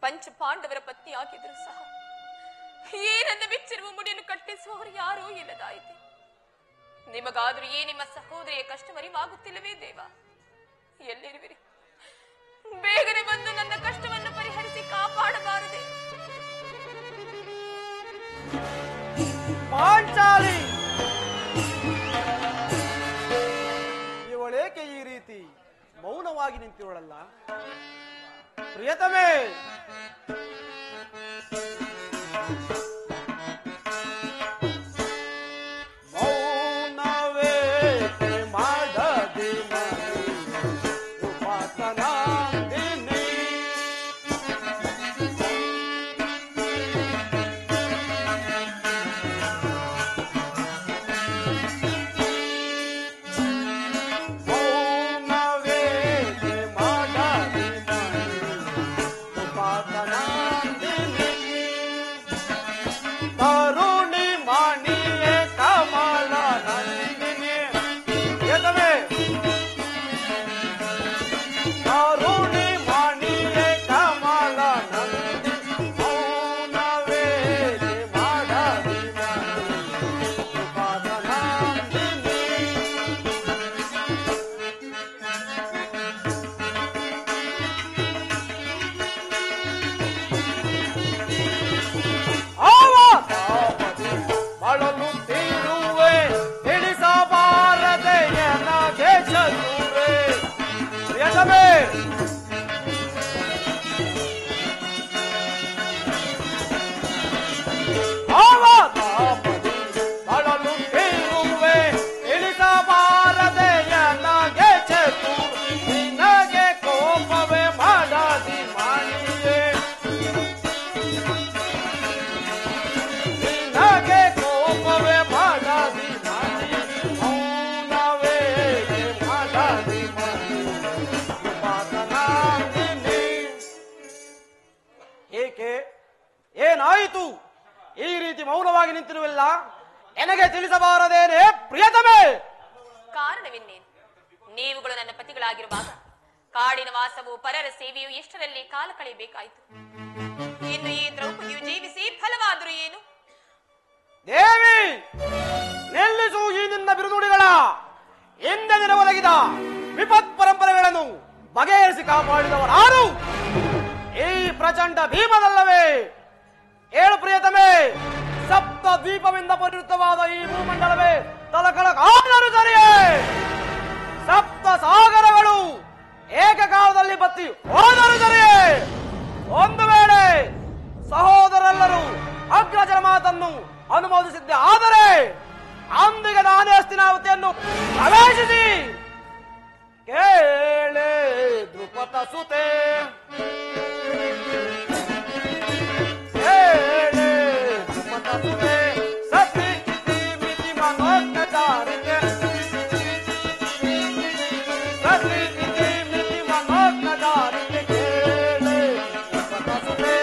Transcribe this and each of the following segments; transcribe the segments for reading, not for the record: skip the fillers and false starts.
ಪಂಚ ಪಾಂಡವರ ಪತ್ನಿ ಆಗಿದ್ರು ಸಹ ಈ ನನ್ನ ಬಿಚ್ಚಿರುವ ಮುಡಿಯನ್ನು ಕಟ್ಟಿಸುವವರು ಯಾರೂ ಇಲ್ಲದಾಯಿತು. ನಿಮಗಾದ್ರೂ ನಿಮ್ಮ ಸಹೋದರಿಯ ಕಷ್ಟವರಿವಾಗುತ್ತಿಲ್ಲವೇ ದೇವ? ಎಲ್ಲಿರುವಿರಿ? ಬೇಗನೆ ಬಂದು ನನ್ನ ಕಷ್ಟವನ್ನು ಪರಿಹರಿಸಿ ಕಾಪಾಡಬಾರದೆ? ಪಾಂಚಾಲಿ, ಇವಳೇಕೆ ಈ ರೀತಿ ಮೌನವಾಗಿ ನಿಂತಿವಳಲ್ಲ? ಪ್ರಿಯತಮೇ, ಏನಾಯಿತು? ಈ ರೀತಿ ಮೌನವಾಗಿ ನಿಂತಿರುವಿಲ್ಲ, ನನಗೆ ತಿಳಿಸಬಾರದೇನೆ ಪ್ರಿಯತಮೇ? ಕಾರಣವಿನ್ನೇನು? ನೀವುಗಳು ನನ್ನ ಪತಿಗಳಾಗಿರುವಾಗ ಕಾಡಿನ ವಾಸವು ಪರರ ಸೇವೆಯು ಎಷ್ಟರಲ್ಲಿ ಕಾಲ ಕಳೆಯಬೇಕಾಯಿತು. ಇನ್ನು ಈ ದ್ರೌಪದಿಯು ಜೀವಿಸಿ ಫಲವಾದರೂ ಏನು? ದೇವಿ, ನಿಲ್ಲಿಸು ಈ ನಿನ್ನ ಬಿರುನುಡಿಗಳ. ಹಿಂದೆ ದಿನ ಒದಗಿದ ವಿಪತ್ ಪರಂಪರೆಗಳನ್ನು ಬಗೆಹರಿಸಿ ಕಾಪಾಡಿದವರಾರು ಈ ಪ್ರಚಂಡ ಭೀಮನಲ್ಲವೇ? ಏಳು ಪ್ರಿಯತಮೇ, ಸಪ್ತ ದ್ವೀಪವಿಂದ ಪರಿವೃತವಾದ ಈ ಭೂಮಂಡಲವೇ ತಲಕಳ ಕಾದರೂ ಸರಿಯೇ? ಸಪ್ತ ಸಾಗರಗಳು ಏಕಕಾಲದಲ್ಲಿ ಬತ್ತಿ ಹೋದರೂ ಸರಿಯೇ? ಒಂದು ವೇಳೆ ಸಹೋದರೆಲ್ಲರೂ ಅಗ್ರಜರ ಮಾತನ್ನು ಅನುಮೋದಿಸಿದ್ದೆ ಆದರೆ ಅಂದಿಗೆ ನಾನೇ ಹಸ್ತಿನಾವತಿಯನ್ನು ಪ್ರವೇಶಿಸಿ ಕೇಳೆ ದ್ರುಪದ ಸುತೆ, ಕೇಳೆ ದ್ರುಪದ ಸುತೆ, ಸತಿ ಮಿತಿ ಮನೋಜ್ಞತಾರಿಕೆ, ಸತಿ ಮಿತಿ ಮನೋಜ್ಞತಾರಿಕೆ, ಕೇಳೆ ದ್ರುಪದ ಸುತೆ.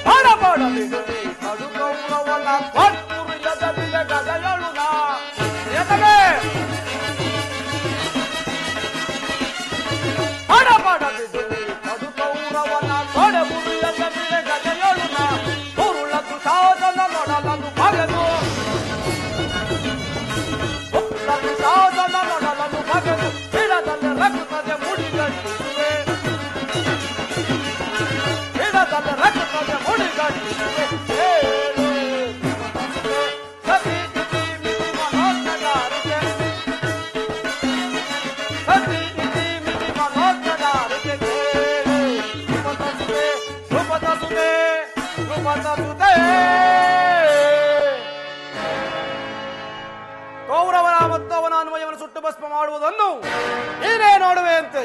ಬಡಬಡಲಿಗಲಿ ಕಡು ಗೌರವನ ಪಟ್ಟುರಿಯದ ಬಿಲೆ ಗದಯಳುನ ಪ್ರಿಯತಮೇ, ಬಡಬಡಲಿಗಲಿ ಕಡು ಗೌರವನ ಪಡಬುರಿಯದ ಬಿಲೆ ಗದಯಳುನ ಉರುಳದು ಶಾಸನ ನೋಡಲದು ಬಗೆದು, ಉರುಳದು ಶಾಸನ ನೋಡಲದು ಬಗೆದು ಹಿಡದಲ್ಲಿ ರಕ್ತದೆ ಮುಡಿಗಟ್ಟಿಸುವೆ, ಹಿಡದಲ್ಲಿ ರಕ್ತದೆ ಮುಡಿಗಟ್ಟಿಸುವೆ. ಕೌರವನ ಮತ್ತು ಅವನ ಅನ್ವಯವನ್ನು ಸುಟ್ಟು ಭಸ್ಮ ಮಾಡುವುದನ್ನು ನೀನೇ ನೋಡುವೆ ಅಂತೆ.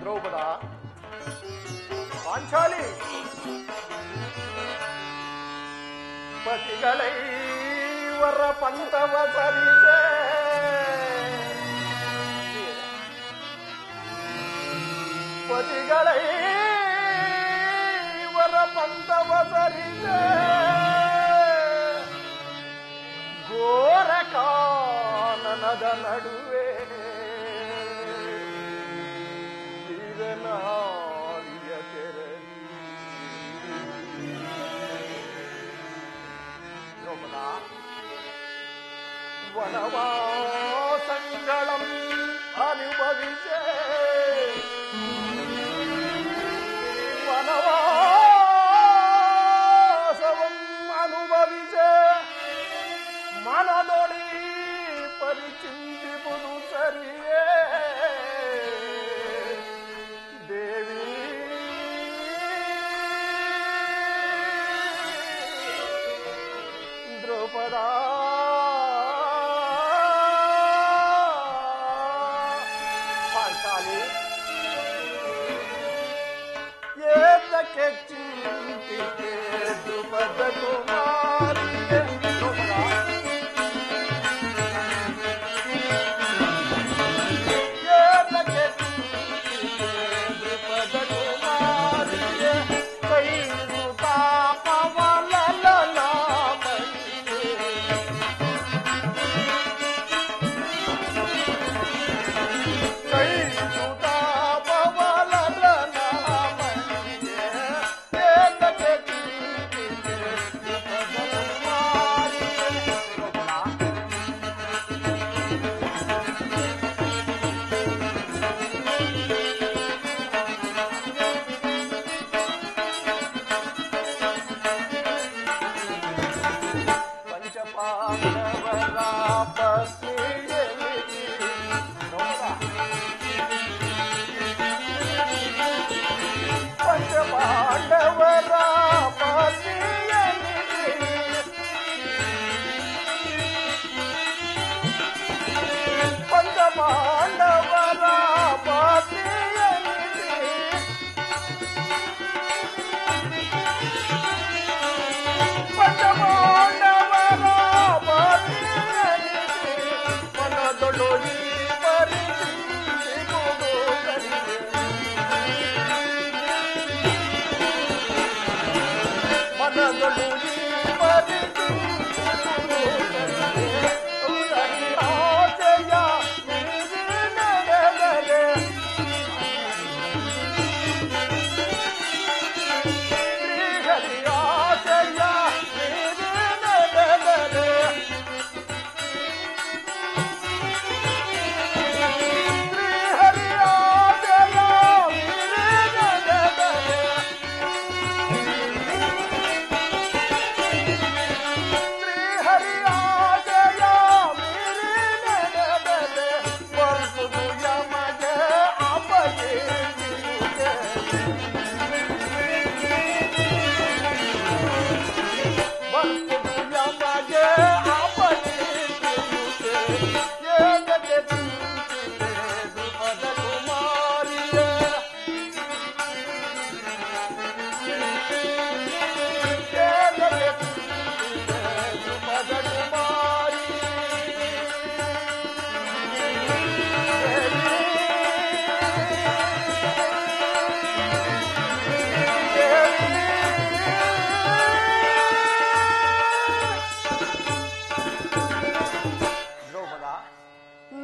ದ್ರೌಪದ, ಪಾಂಚಾಲಿ, ಪತಿಗಳೈವರ ಪಂಥವ ಸರಿಸೆ, ಪತಿಗಳೈವರ ಪಂಥವ ಸರಿಸೆ, ನಡುವೆ ವೀರನಾರಿಯ ತೆರಲಿ ದ್ರೌಪದ ವನವಾಸಂಗಳಂ ಅನುಭವಿಸೆ ವನವಾಸವಂ ಅನುಭವಿಸೆ ಮನದೊಳಿ ಪರಿಚಿಂತಿಪುದು ಸರಿಯೇ ದೇವಿ ದ್ರೌಪದ ಪಾಂಚಾಲಿ ಏತಕ್ಕೆ ಚಿಂತಿತೆ ದ್ರುಪದ ಕುಮಾರಿಗೆ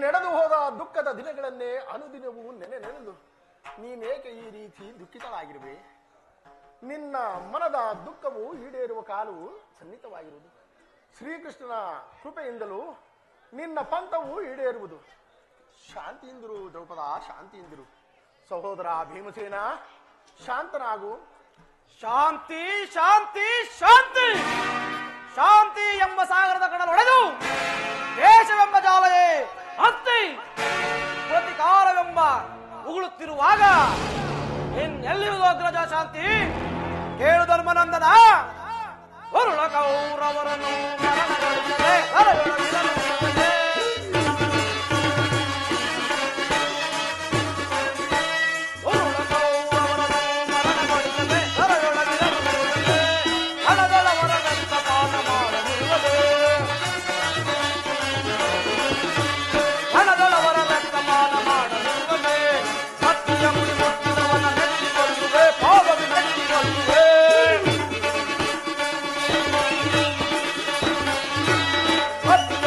ನಡೆದು ಹೋದ ದುಃಖದ ದಿನಗಳನ್ನೇ ಅನುದಿನವೂ ನೆನೆದು ನೀನೇಕೆ ಈ ರೀತಿ ದುಃಖಿತಳಾಗಿರುವೆ? ನಿನ್ನ ಮನದ ದುಃಖವು ಈಡೇರುವ ಕಾಲವು ಸನ್ನಿಹಿತವಾಗಿರುವುದು. ಶ್ರೀಕೃಷ್ಣನ ಕೃಪೆಯಿಂದಲೂ ನಿನ್ನ ಪಂಥವು ಈಡೇರುವುದು. ಶಾಂತಿಯಿಂದಿರು ದ್ರೌಪದ, ಶಾಂತಿಯಿಂದಿರು. ಸಹೋದರ ಭೀಮಸೇನ, ಶಾಂತನಾಗು. ಶಾಂತಿ ಶಾಂತಿ ಶಾಂತಿ ಶಾಂತಿ ಎಂಬ ಸಾಗರದ ಕಡಲೊಡೆದು ದೇಶವೆಂಬ ಜಾಲವೇ ಹತ್ತಿ ಪ್ರತಿಕಾರವೆಂಬ ಉಗುಳುತ್ತಿರುವಾಗ ಇನ್ನೆಲ್ಲಿರುವುದು ಅಗ್ರಜ ಶಾಂತಿ? ಕೇಳು ಧರ್ಮನಂದನ, ವರುಣ ಕೌರವರನ್ನು ಮರಣಗೊಳಿಸದೆ ಹರಯೊಳಗಿರಲುತ್ತದೆ. ವರುಣ ಕೌರವರನ್ನು ಮರಣಗೊಳಿಸದೆ ಹರಯೊಳಗಿರಲುತ್ತದೆ. ಹಣದಳವರ ರಕ್ತಪಾನ ಮಾಡದಿರುವುದೇ, ಹಣದಳವರ ರಕ್ತಪಾನ ಮಾಡದಿರುವುದೇ. ಸತ್ಯ ಮುಡಿ ಮುಟ್ಟಿದವನ ಮೆಚ್ಚಿಕೊಳ್ಳುವೆ, ಪಾಪವಿ ಮೆಚ್ಚಿಕೊಳ್ಳುವೆ. ಸತ್ಯ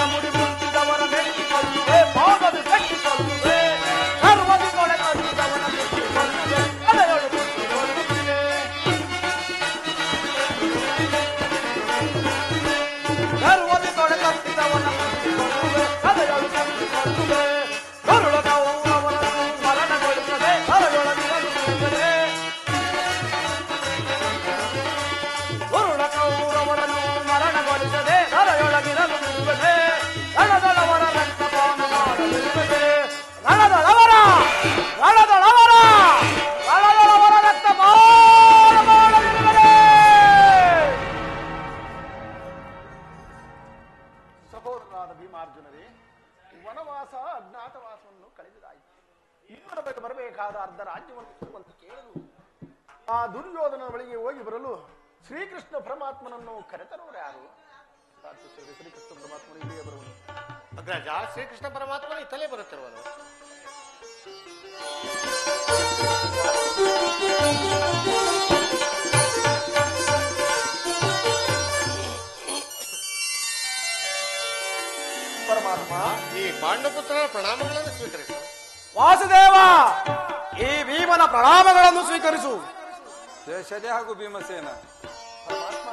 ಬೇಕಾದ ಅರ್ಧ ರಾಜ್ಯವನ್ನು ಕೊಡುವಂತೆ ಕೇಳಲು ಆ ದುರ್ಯೋಧನ ಬಳಿಗೆ ಹೋಗಿ ಬರಲು ಶ್ರೀಕೃಷ್ಣ ಪರಮಾತ್ಮನನ್ನು ಕರೆತರುವರು ಯಾರು? ಶ್ರೀಕೃಷ್ಣ ಪರಮಾತ್ಮನು ಇಲ್ಲಿಗೆ ಬರುವನು. ಅಗ್ರಜ, ಶ್ರೀಕೃಷ್ಣ ಪರಮಾತ್ಮನ ಇತ್ತಲೇ ಬರುತ್ತಿರುವನು. ಪರಮಾತ್ಮ, ಈ ಪಾಂಡಪುತ್ರರ ಪ್ರಣಾಮಗಳನ್ನು ಸ್ವೀಕರಿಸು. ವಾಸುದೇವ, ಈ ಭೀಮನ ಪ್ರಣಾಮಗಳನ್ನು ಸ್ವೀಕರಿಸು. ಶೇಷರೇ ಹಾಗೂ ಭೀಮಸೇನ, ಪರಮಾತ್ಮ,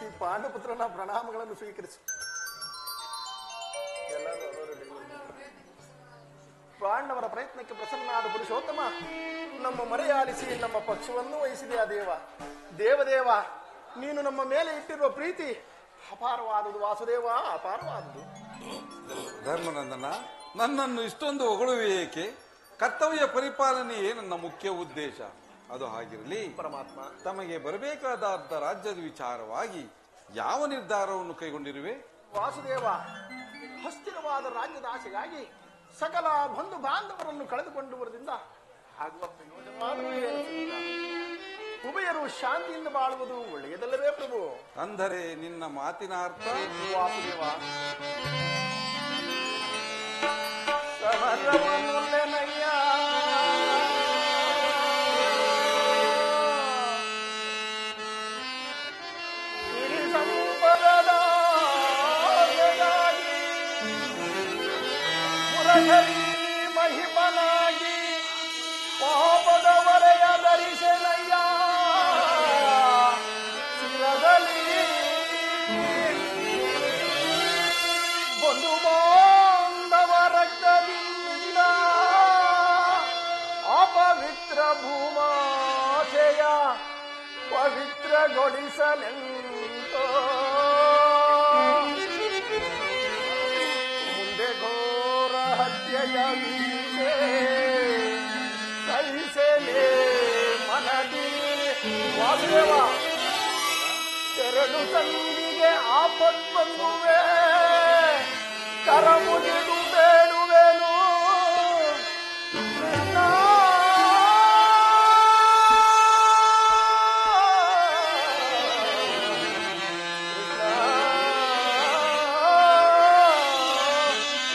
ಈ ಪಾಂಡಪುತ್ರನ ಪ್ರಣಾಮಗಳನ್ನು ಸ್ವೀಕರಿಸು. ಪಾಂಡವರ ಪ್ರಯತ್ನಕ್ಕೆ ಪ್ರಸನ್ನಾದ ಪುರುಷೋತ್ತಮ, ನಮ್ಮ ಮರೆಯಾಲಿಸಿ ನಮ್ಮ ಪಕ್ಷವನ್ನು ವಹಿಸಿದೆಯಾ ದೇವ. ದೇವದೇವ, ನೀನು ನಮ್ಮ ಮೇಲೆ ಇಟ್ಟಿರುವ ಪ್ರೀತಿ ಅಪಾರವಾದುದು ವಾಸುದೇವ, ಅಪಾರವಾದುದು. ಧರ್ಮನಂದನ, ನನ್ನನ್ನು ಇಷ್ಟೊಂದು ಹೊಗಳುವೆ ಏಕೆ? ಕರ್ತವ್ಯ ಪರಿಪಾಲನೆಯೇ ನನ್ನ ಮುಖ್ಯ ಉದ್ದೇಶ. ಅದು ಹಾಗಿರಲಿ ಪರಮಾತ್ಮ, ತಮಗೆ ಬರಬೇಕಾದ ಅರ್ಧ ರಾಜ್ಯದ ವಿಚಾರವಾಗಿ ಯಾವ ನಿರ್ಧಾರವನ್ನು ಕೈಗೊಂಡಿರುವೆ? ವಾಸುದೇವ, ಹಸ್ತಿರವಾದ ರಾಜ್ಯದ ಆಸೆಗಾಗಿ ಸಕಲ ಬಂಧು ಬಾಂಧವರನ್ನು ಕಳೆದುಕೊಂಡು ಬರುವುದರಿಂದ ಆಗುವ ಪ್ರಯೋಜನವಾದರೂ ಏನು? ಉಭಯರು ಶಾಂತಿಯಿಂದ ಬಾಳುವುದು ಒಳ್ಳೆಯದಲ್ಲವೇ ಪ್ರಭು? ಅಂದರೆ ನಿನ್ನ ಮಾತಿನ ಅರ್ಥ? ವಾಸುದೇವ, ಸಮರವನ್ನುಲ್ಲೆನಯ್ಯ, ಸಿರಿ ಸಂಪದದ ಆಸೆಗಾಗಿ ಮುರಹರಿ ಮಹಿಮನಾಗಿ ಪಾಪದ ವರೆಯ ಧರಿಸೆನಯ್ಯ ಶಿರದಲ್ಲಿ ಬಂಧು ಬಾಂಧವ ರಕ್ತದಿಂದ ಅಪವಿತ್ರ ಭೂಮಾಶಯ ಪವಿತ್ರಗೊಳಿಸಲೆಂತೋ ಮುಂದೆ ಘೋರ ಹತ್ಯೆಯ ವೀಸೆ ಸಹಿಸಲೇ ಮನದಿ. ವಾಸುದೇವ, ಎರಡು ಸಂಧಿಗೆ ಆಪತ್ ಬಂದುವೆ, ಕರ ಮುಗಿದು ಬೇಡುವೆನು ಕೃಷ್ಣ.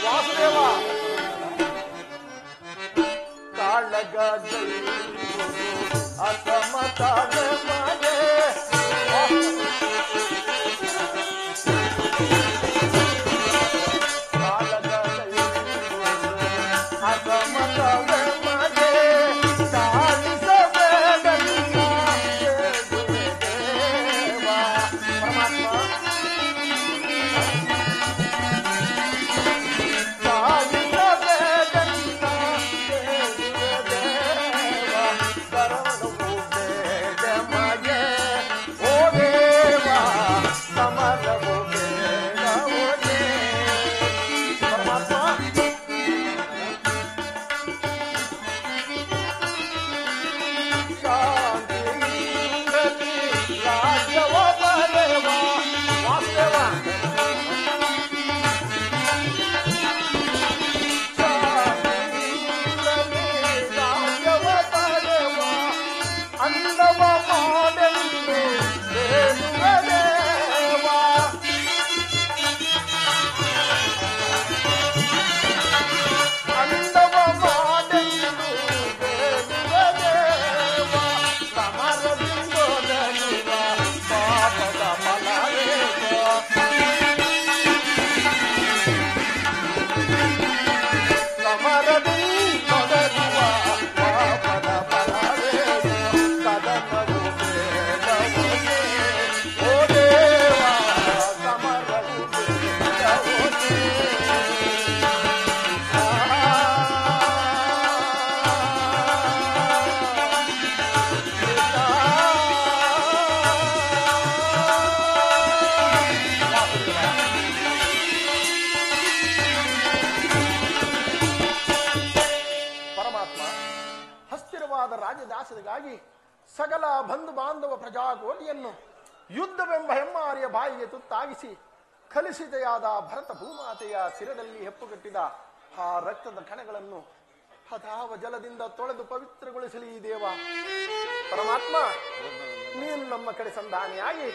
ವಾಸುದೇವ, ಕಾಳಗ ಅಸಮತಾಗ ಮಾಗೆ ರಾಜದಾಸರಿಗಾಗಿ ಸಕಲ ಬಂಧು ಬಾಂಧವ ಪ್ರಜಾಕೋಟಿಯನ್ನು ಯುದ್ಧವೆಂಬ ಹೆಮ್ಮಾರಿಯ ಬಾಯಿಗೆ ತುತ್ತಾಗಿಸಿ ಕಲುಷಿತೆಯಾದ ಭರತ ಭೂಮಾತೆಯ ಶಿರದಲ್ಲಿ ಹೆಪ್ಪುಗಟ್ಟಿದ ಆ ರಕ್ತದ ಕಣಗಳನ್ನು ಅದಾವ ಜಲದಿಂದ ತೊಳೆದು ಪವಿತ್ರಗೊಳಿಸಲಿ ಈ ದೇವ. ಪರಮಾತ್ಮ, ನೀನು ನಮ್ಮ ಕಡೆ ಸಂಧಾನಿಯಾಗಿ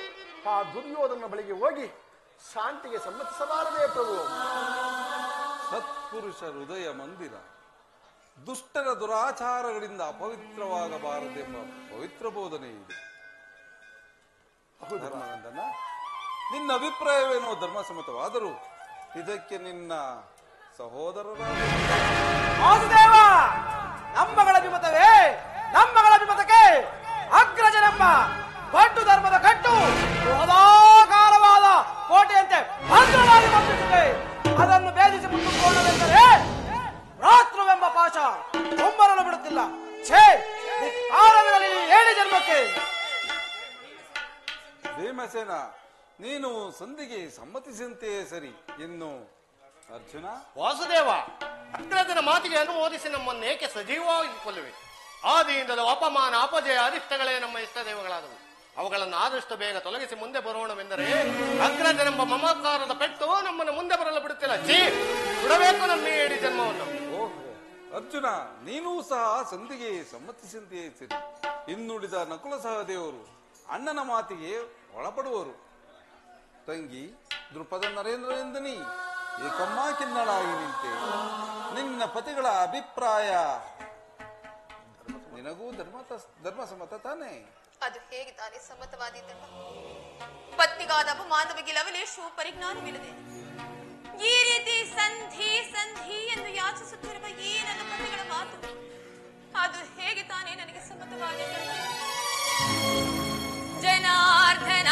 ಆ ದುರ್ಯೋಧನ ಬಳಿಗೆ ಹೋಗಿ ಶಾಂತಿಗೆ ಸಮ್ಮತಿಸಬಾರದೇ ಪ್ರಭು. ಸತ್ಪುರುಷ ಹೃದಯ ಮಂದಿರ ದುಷ್ಟರ ದುರಾಚಾರಗಳಿಂದ ಅಪವಿತ್ರವಾಗಬಾರದೆಂಬ ಪವಿತ್ರ ಬೋಧನೆ ಇದೆ. ಧರ್ಮನಂದನ, ನಿನ್ನ ಅಭಿಪ್ರಾಯವೇನೋ ಧರ್ಮಸಮ್ಮತವಾದರೂ ಇದಕ್ಕೆ ನಿನ್ನ ಸಹೋದರರ ವಾಸುದೇವ, ನಮ್ಮಗಳ ಅಭಿಮತವೇ ನಮ್ಮಗಳ ಅಭಿಮತಕ್ಕೆ ಅಗ್ರಜನೆಂಬ ಕಟ್ಟು ಧರ್ಮದ ಕಟ್ಟು ಸದಾಕಾಲವಾದ ಕೋಟೆಯಂತೆ ಭದ್ರವಾಗಿ ಬಂದಿದೆ. ಅದನ್ನು ಭೇದಿಸಿ ಮುಟ್ಟುಕೊಳ್ಳುವುದೆಂದರೆ ರಾತ್ರವೆಂಬ ಪಾಶ ಒಬ್ಬರನ್ನು ಬಿಡುತ್ತಿಲ್ಲ. ಛೇ, ಕಾಲವಿರಲಿ ಏಳಿ ಜನ್ಮಕ್ಕೆ. ಭೀಮಸೇನ, ನೀನು ಸಂಧಿಗೆ ಸಮ್ಮತಿಸಿದಂತೆಯೇ ಸರಿ. ಇನ್ನು ಅರ್ಜುನ? ವಾಸುದೇವ, ಅಗ್ರಜನ ಮಾತಿಗೆ ಅನುಮೋದಿಸಿ ನಮ್ಮನ್ನೇಕೆ ಸಜೀವವಾಗಿಕೊಳ್ಳುವೆ? ಆದಿಯಿಂದಲೂ ಅಪಮಾನ ಅಪಜಯ ಅರಿಷ್ಟಗಳೇ ನಮ್ಮ ಇಷ್ಟ ದೇವಗಳಾದವು. ಅವುಗಳನ್ನು ಆದಷ್ಟು ಬೇಗ ತೊಲಗಿಸಿ ಮುಂದೆ ಬರೋಣವೆಂದರೆ ಅಗ್ರಜನೆಂಬ ಮಮಕಾರದ ಪೆಟ್ಟು ನಮ್ಮನ್ನು ಮುಂದೆ ಬರಲು ಬಿಡುತ್ತಿಲ್ಲ. ಬಿಡಬೇಕು ನಮ್ಮ ಈ ಇಡೀ ಜನ್ಮವನ್ನು. ಓಹೋ ಅರ್ಜುನ, ನೀನೂ ಸಹ ಸಂಧಿಗೆ ಸಮ್ಮತಿಸಿದಂತೆಯೇ ಸರಿ. ಇನ್ನುಳಿದ ನಕುಲ ಸಹದೇವರು ಅಣ್ಣನ ಮಾತಿಗೆ ಒಳಪಡುವರು. ತಂಗಿ ದೃಪದ ನರೇಂದ್ರನಿಂದನಿ ಏಕಮ್ಮ ಕಿನ್ನಳಾಗಿ ನಿಂತೆ. ನಿನ್ನ ಪತಿಗಳ ಅಭಿಪ್ರಾಯ ನಿನಗೂ ಧರ್ಮಸಮ್ಮತ ತಾನೇ? ಅದು ಹೇಗೆ ತಾನೇ ಸಮ್ಮತವಾದಿದ್ದಲ್ಲ. ಪತ್ನಿಗಾದ ಅಪಮಾನವಾಗಿ ಲವಲೇಶು ಪರಿಜ್ಞಾನವಿಲ್ಲದೆ ಈ ರೀತಿ ಸಂಧಿ ಸಂಧಿ ಎಂದು ಯಾಚಿಸುತ್ತಿರುವ ಈ ನನ್ನ ಪತಿಗಳ ಮಾತು ಅದು ಹೇಗೆ ತಾನೇ ನನಗೆ ಸಮ್ಮತವಾದಿದ್ದಲ್ಲ. ಜನಾರ್ದನ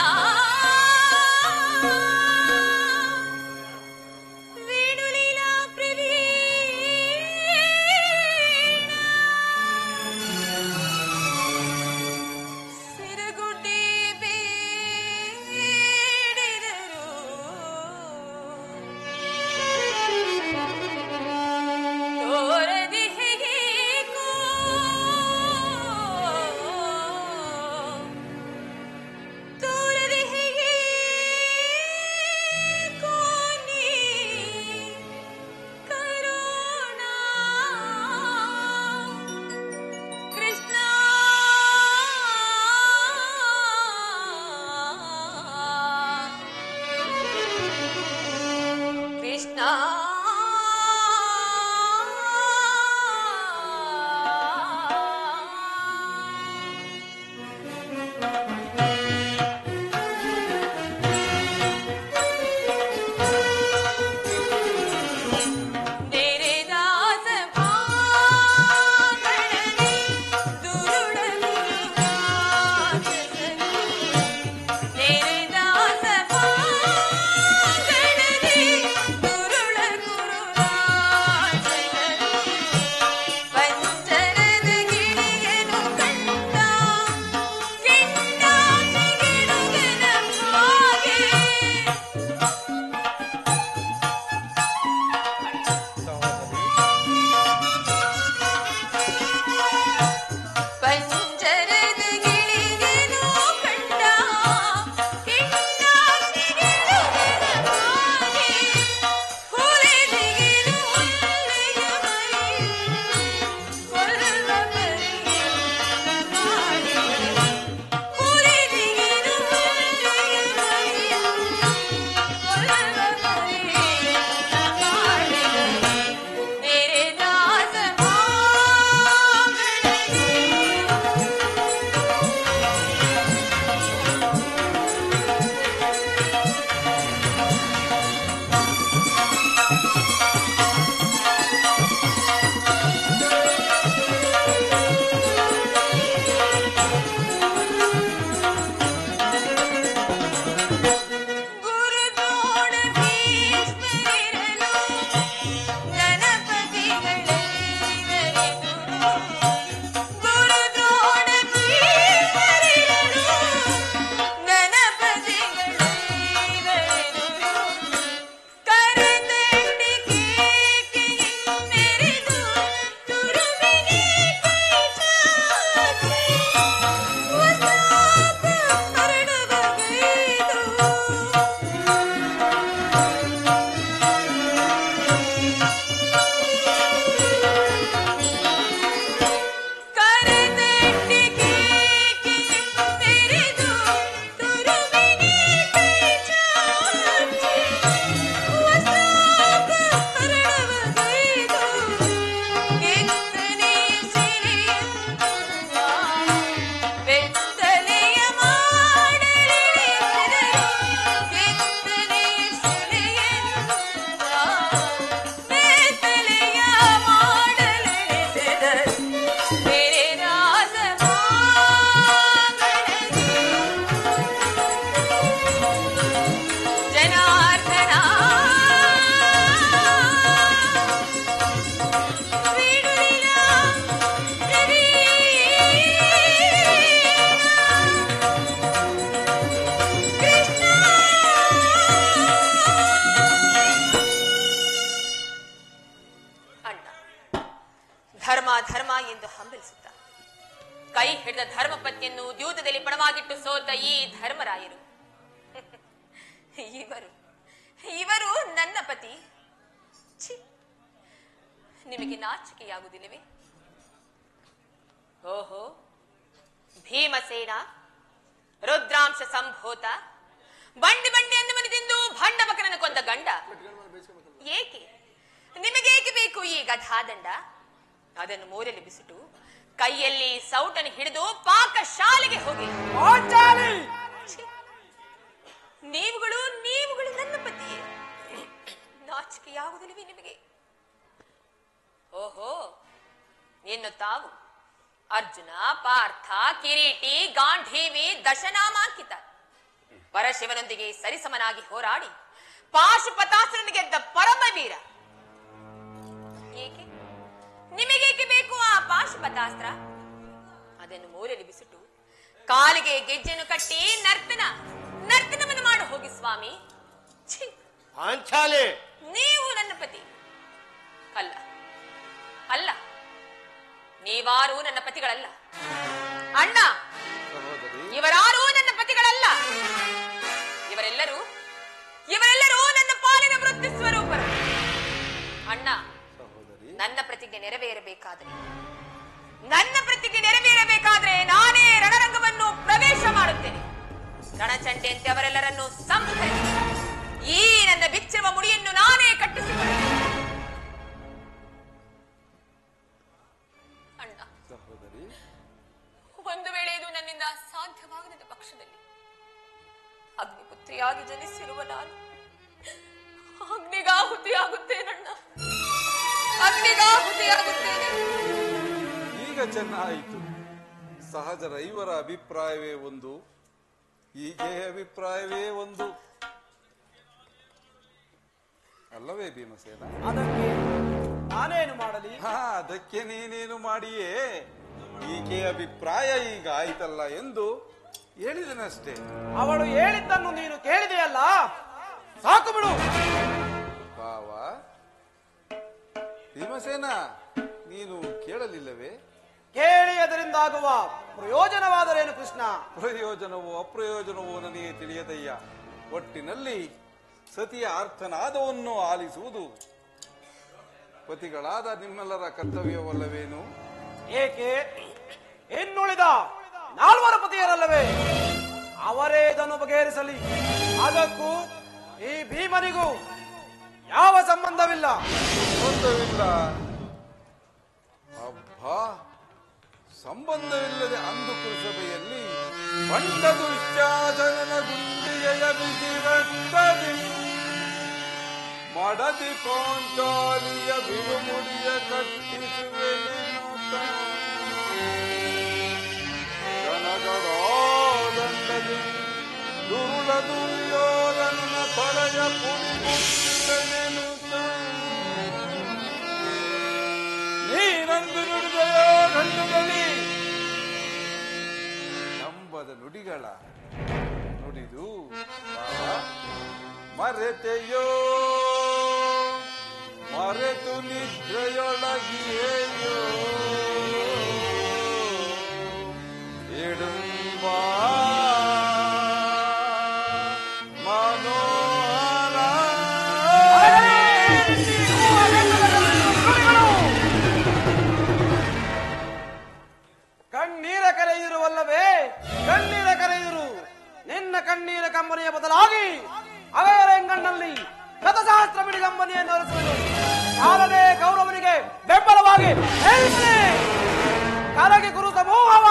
ಸೋತ ಈ ಧರ್ಮರಾಯರು ಇವರು ನನ್ನ ಪತಿ. ಛೀ, ನಿಮಗೆ ನಾಚಿಕೆಯಾಗುವುದಿಲ್ಲವೇ? ಓಹೋ, ಭೀಮಸೇನ, ರುದ್ರಾಂಶ ಸಂಭೂತ, ಬಂಡಿ ಅನ್ನವನ್ನು ತಿಂದು ಭಂಡಮಕನನ್ನು ಕೊಂದ ಗಂಡ, ಏಕೆ ನಿಮಗೇಕೆ ಬೇಕು ಈ ಗಧಾದಂಡ? ಅದನ್ನು ಮೂಲೆಯಲ್ಲಿ ಬಿಸಿಟು ಕೈಯಲ್ಲಿ ಸೌಟನ್ನು ಹಿಡಿದು ಪಾಕ ಶಾಲೆಗೆ ಹೋಗಿ. ನೀವುಗಳು ನನ್ನ ಪತಿಯೇ? ನಾಚಿಕೆಯಾಗುವುದಿಲ್ಲವೇ ನಿಮಗೆ? ಓಹೋ, ಇನ್ನು ತಾವು ಅರ್ಜುನ, ಪಾರ್ಥ, ಕಿರೀಟಿ, ಗಾಂಧೀವಿ, ದಶನಾಮಾಂಕಿತ ಪರಶಿವನೊಂದಿಗೆ ಸರಿಸಮನಾಗಿ ಹೋರಾಡಿ ಪಾಶುಪತಾಸುರನಿಗೆ ಗೆದ್ದ ಪರಮವೀರ. ಏಕೆ ನಿಮಗೇಕೆ ಬೇಕು ಆ ಪಾಶುಪತಾಸ್ತ್ರ? ಅದನ್ನು ಮೂಲೆಯಲ್ಲಿ ಬಿಸಿಟು ಕಾಲಿಗೆ ಗೆಜ್ಜೆಯನ್ನು ಕಟ್ಟಿ ನರ್ತನವನ್ನು ಮಾಡಿ ಹೋಗಿ ಸ್ವಾಮಿ. ನೀವು ನನ್ನ ಪತಿ ಅಲ್ಲ, ನೀವಾರೂ ನನ್ನ ಪತಿಗಳಲ್ಲ. ಅಣ್ಣ, ಇವರಾರೂ ನನ್ನ ಪತಿಗಳಲ್ಲ. ಇವರೆಲ್ಲರೂ ನನ್ನ ಪಾಲಿನ ವೃತ್ತಿ ಸ್ವರೂಪರು. ಅಣ್ಣ, ನನ್ನ ಪ್ರತಿಜ್ಞೆ ನೆರವೇರಬೇಕಾದ್ರೆ ನಾನೇ ರಣರಂಗವನ್ನು ಪ್ರವೇಶ ಮಾಡುತ್ತೇನೆ. ರಣಚಂಡೆಯಂತೆ ಅವರೆಲ್ಲರನ್ನು ಸಂಹರಿಸಿ ಈ ನನ್ನ ಬಿಚ್ಚಿರುವ ಮುಡಿಯನ್ನು ನಾನೇ ಕಟ್ಟಿಸಿಕೊಳ್ಳುತ್ತೇನೆ. ಅಣ್ಣ, ಒಂದು ವೇಳೆ ಇದು ನನ್ನಿಂದ ಸಾಧ್ಯವಾಗದ ಪಕ್ಷದಲ್ಲಿ ಅಗ್ನಿಪುತ್ರಿಯಾಗಿ ಜನಿಸಿರುವ ನಾನು ಅಗ್ನಿಗಾಹುತಿಯಾಗುತ್ತೇನಣ್ಣ, ಅಗ್ನಿಗಾಹುತಿಯಾಗುತ್ತೇನೆ. ಈಗ ಚೆನ್ನಾಯಿತು. ಸಹಜರ ಇವರ ಅಭಿಪ್ರಾಯವೇ ಒಂದು, ಹೀಗೆ ಅಭಿಪ್ರಾಯವೇ ಒಂದು ಅಲ್ಲವೇ ಭೀಮಸೇನ? ಅದಕ್ಕೆ ನಾನೇನು ಮಾಡಲಿ? ಅದಕ್ಕೆ ನೀನೇನು ಮಾಡಿಯೇ? ಈಕೆ ಅಭಿಪ್ರಾಯ ಈಗ ಆಯ್ತಲ್ಲ ಎಂದು ಹೇಳಿದನಷ್ಟೇ. ಅವಳು ಹೇಳಿದ್ದನ್ನು ನೀನು ಕೇಳಿದೆಯಲ್ಲ, ಸಾಕು ಬಿಡು. ಭಾವ ಭೀಮಸೇನ, ನೀನು ಕೇಳಲಿಲ್ಲವೇ? ಕೇಳಿ ಅದರಿಂದಾಗುವ ಪ್ರಯೋಜನವಾದರೇನು ಕೃಷ್ಣ? ಪ್ರಯೋಜನವೋ ಅಪ್ರಯೋಜನವೋ ನನಗೆ ತಿಳಿಯದಯ್ಯ. ಒಟ್ಟಿನಲ್ಲಿ ಸತಿಯ ಅರ್ಥನಾದವನ್ನು ಆಲಿಸುವುದು ಪತಿಗಳಾದ ನಿಮ್ಮೆಲ್ಲರ ಕರ್ತವ್ಯವಲ್ಲವೇನು? ಏಕೆ ಇನ್ನುಳಿದ 4 ಪತಿಯರಲ್ಲವೇ? ಅವರೇ ಇದನ್ನು ಬಗೆಹರಿಸಲಿ. ಅದಕ್ಕೂ ಈ ಭೀಮನಿಗೂ ಯಾವ ಸಂಬಂಧವಿಲ್ಲ. ಅಬ್ಬಾ, ಸಂಬಂಧವಿಲ್ಲದೆ ಅಂದು ಕುರುಸಭೆಯಲ್ಲಿ ಬಂಡ ದುಶ್ಯಾಸನನ ಗುಂಡಿಗೆಯ ಬಿಸಿರಟ್ಟದೆ ಮಡದಿ ಪಾಂಚಾಲಿಯ ಬಿರುಮುಡಿಯ ಕಟ್ಟಿಸುವೆನುತ ಜನಗಡಾದಂಡದಿ ದುರುಳ ದುರ್ಯೋಧನ ತಲೆಯ ಪುಡಿ ಮುಟ್ಟಿದೆನೆನುತ ನೀನಂದು ನುಡಿದೆಯೋ ಗಂಡುಗಳಿ ನಂಬದ ನುಡಿಗಳ ನುಡಿದು ಮರೆತೆಯೋ ಮರೆತು ನಿದ್ರೆಯೊಳಗಿಯೇಯೋ ಎಡುಂಬಾ ಮನೋಹರ ಕಣ್ಣೀರ ಕರೆಯಿರುವಲ್ಲವೇ? ಕಣ್ಣೀರ ಕರೆಯಿರು. ನಿನ್ನ ಕಣ್ಣೀರ ಕಂಬನಿಯ ಬದಲಾಗಿ ಅವೆಯರೆಂಗಣ್ಣಲ್ಲಿ ಶತಸಹಸ್ರ ಬಿಡಿ ಕಂಬನಿಯನ್ನು ಹೊರಿಸುವುದು. ಯಾರದೇ ಗೌರವನಿಗೆ ಬೆಂಬಲವಾಗಿ ಕರಗಿ ಗುರು ಸಮೂಹವ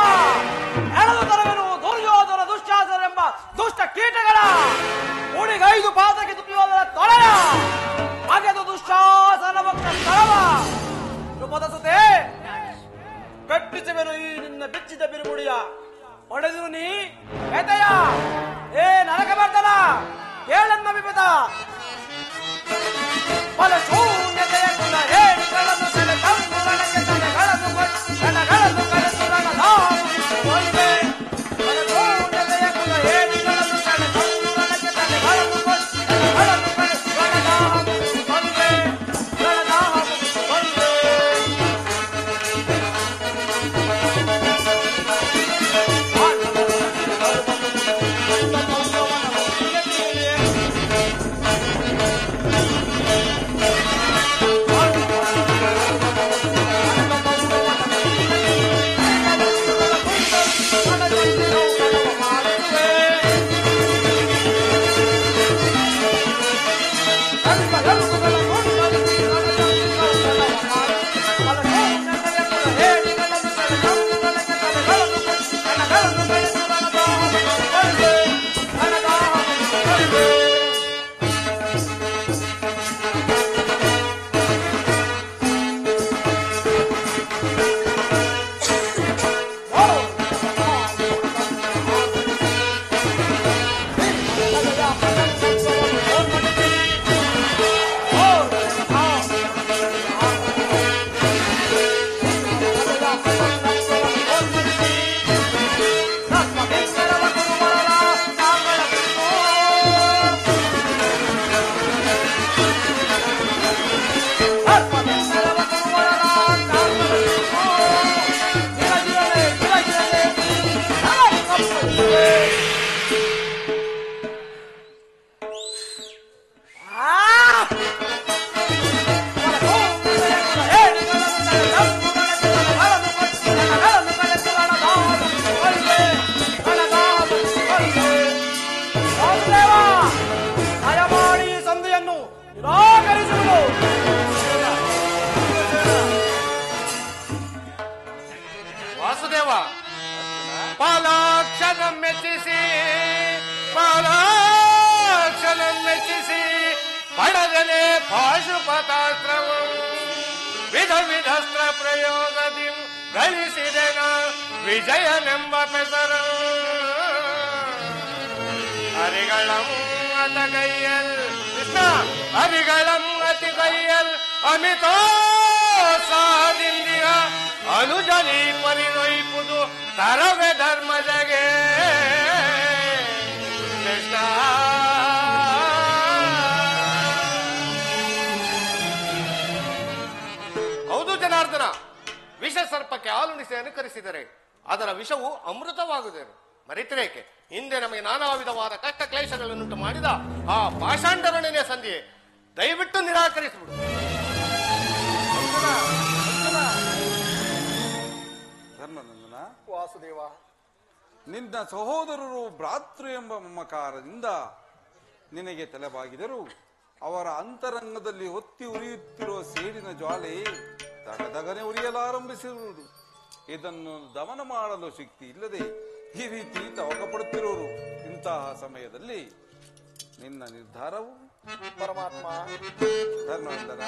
ಎಳೆದು ತರವೆನು ದುರ್ಯೋಧನ ದುಶ್ಯಾಸನೆಂಬ ದುಷ್ಟ ಕೀಟಗಳ ಉಳಿಗೈದು ಪಾದಕ್ಕೆ ದುರ್ಯೋಧನ ತೊಳೆಯ ಬಗೆದು ದುಶ್ಯಾಸನ ಭಕ್ತ ಸ್ಥಳವ ನೃಪದ ಸುತೆ ಕಟ್ಟಿಸುವೆನು ಈ ನಿನ್ನ ಬಿಚ್ಚಿದ ಬಿರುಮುಡಿಯ. ಹೊಡೆದಿರು ನೀ ಎತೆಯ ಏ ನರಕ ಬರ್ದನ ಕೇಳನ್ನ ವಿಪದ ಫಲ ಶೂನ್ಯತೆಯ ಕುಲ ಏಳುಗಳನ್ನು ಸೆಲೆ ತಂದು ರಣಕ್ಕೆ ತಲೆಗಳನ್ನು ರಣಗಳನ್ನು ಕರೆದು ರಣಧಾಮುಗಿಸುವಂತೆ ಫಲ ಶೂನ್ಯತೆಯ ಕುಲ ಏಳುಗಳನ್ನು ಸೆಲೆ ತಂದು ರಣಕ್ಕೆ ತಲೆಗಳನ್ನು ರಣಗಳನ್ನು ಕರೆದು ರಣಧಾಮುಗಿಸುವಂತೆ ರಣಧಾಮುಗಿಸುವಂತೆ ಪಾಂಡವರು ವಾಸುದೇವ, ಪಾಲಾಕ್ಷನ ಮೆಚ್ಚಿಸಿ ಪಡೆದನೆ ಪಾಶುಪತಾಸ್ತ್ರವು ವಿಧ ವಿಧಸ್ತ್ರ ಪ್ರಯೋಗದಿ ಗಳಿಸಿದೆನ ವಿಜಯನೆಂಬ ಪೆಸರು. ಹರಿಗಳಂ ಅತ ಕೈಯಲ್ ಕೃಷ್ಣ ಹರಿಗಳಂ ಅತಿ ಕೈಯಲ್ ಅಮಿತೋತ್ಸಾಹದಿಂದಿಯ ಅನುಜನಿ ಪರಿನೊಯ್ಪುದು ತರವೆ ಧರ್ಮಜಗೆ ಕೃಷ್ಣ. ಹೌದು ಜನಾರ್ದನ, ವಿಷ ಸರ್ಪಕ್ಕೆ ಹಾಲುಣಿಸಿ ಅನುಕರಿಸಿದರೆ ಅದರ ವಿಷವು ಅಮೃತವಾಗುವುದೇನು? ಮರಿತಿರೇಕೆ ಹಿಂದೆ ನಮಗೆ ನಾನಾ ವಿಧವಾದ ಕಷ್ಟ ಕ್ಲೇಶಗಳನ್ನುಂಟು ಮಾಡಿದ ಆ ಪಾಷಾಂಡರೊಡನೆ ಸಂಧಿಯೇ ದಯವಿಟ್ಟು ನಿರಾಕರಿಸಿಬಿಡು. ಧರ್ಮನಂದನ, ವಾಸುದೇವ, ನಿನ್ನ ಸಹೋದರರು ಭ್ರಾತೃ ಎಂಬ ಮಮಕಾರದಿಂದ ನಿನಗೆ ತಲೆಬಾಗಿದರು. ಅವರ ಅಂತರಂಗದಲ್ಲಿ ಹೊತ್ತಿ ಉರಿಯುತ್ತಿರುವ ಸೇಡಿನ ಜ್ವಾಲೆ ದಗದಗನೆ ಉರಿಯಲಾರಂಭಿಸಿರುವುದು. ಇದನ್ನು ದಮನ ಮಾಡಲು ಶಕ್ತಿ ಇಲ್ಲದೆ ಈ ರೀತಿ ತವಕಪಡುತ್ತಿರುವರು. ಇಂತಹ ಸಮಯದಲ್ಲಿ ನಿನ್ನ ನಿರ್ಧಾರವು? ಪರಮಾತ್ಮ, ಧರ್ಮನಂದನ,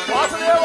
ವಾಸುದೇವ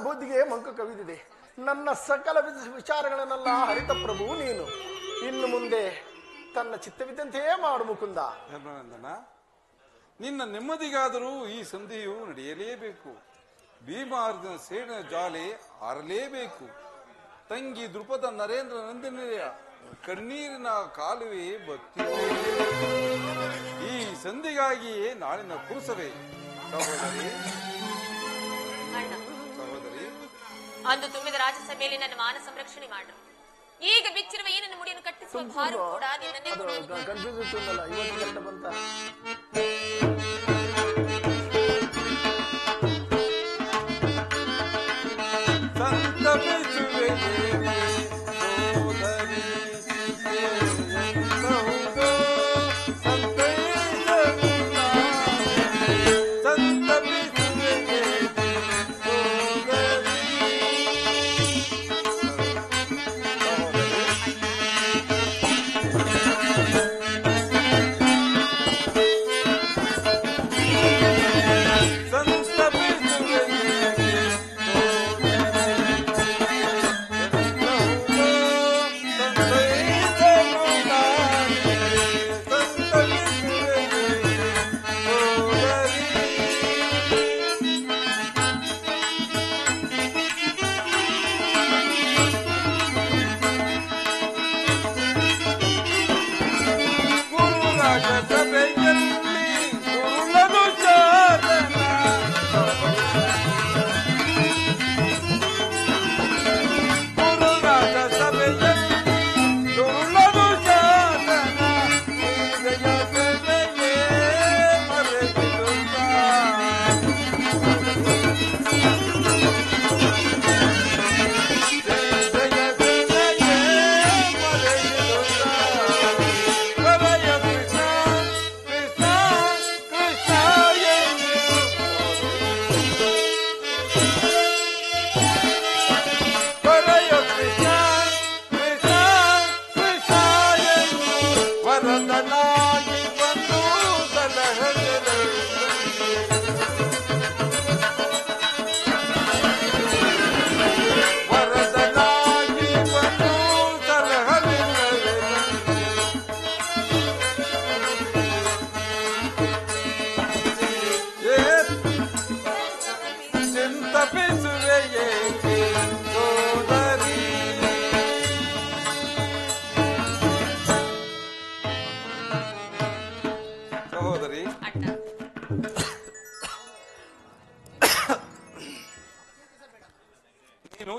ಬುದ್ಧಿಗೆ ಮಂಕು ಕವಿದಿದೆ. ನನ್ನ ಸಕಲ ವಿಚಾರಗಳನ್ನೆಲ್ಲ ಹರಿತ ಪ್ರಭು ನೀನು. ಇನ್ನು ಮುಂದೆ ತನ್ನ ಚಿತ್ತವಿದ್ದಂತೆಯೇ ಮಾಡು ಮುಕುಂದ. ಧರ್ಮನಂದನ, ನಿನ್ನ ನೆಮ್ಮದಿಗಾದರೂ ಈ ಸಂಧಿಯು ನಡೆಯಲೇಬೇಕು. ಭೀಮಾರ್ಜುನ ಸೇಡಿನ ಜಾಲೆ ಆರಲೇಬೇಕು. ತಂಗಿ ದೃಪದ ನರೇಂದ್ರ ನಂದಿನಿಯ ಕಣ್ಣೀರಿನ ಕಾಲುವೆ ಬತ್ತಿ ಈ ಸಂಧಿಗಾಗಿಯೇ ನಾಳಿನ ಕೂಸವೇ. ಸಹೋದರಿ ಸಹೋದರಿ, ಅಂದು ತುಂಬಿದ ರಾಜಸಭೆಯಲ್ಲಿ ನನ್ನ ಮಾನ ಸಂರಕ್ಷಣೆ ಮಾಡು. ಈಗ ಬಿಚ್ಚಿರುವ ಈ ನನ್ನ ಮುಡಿಯನ್ನು ಕಟ್ಟಿಸುವ ಭಾರ ಕೂಡ ನಿನ್ನನ್ನೇ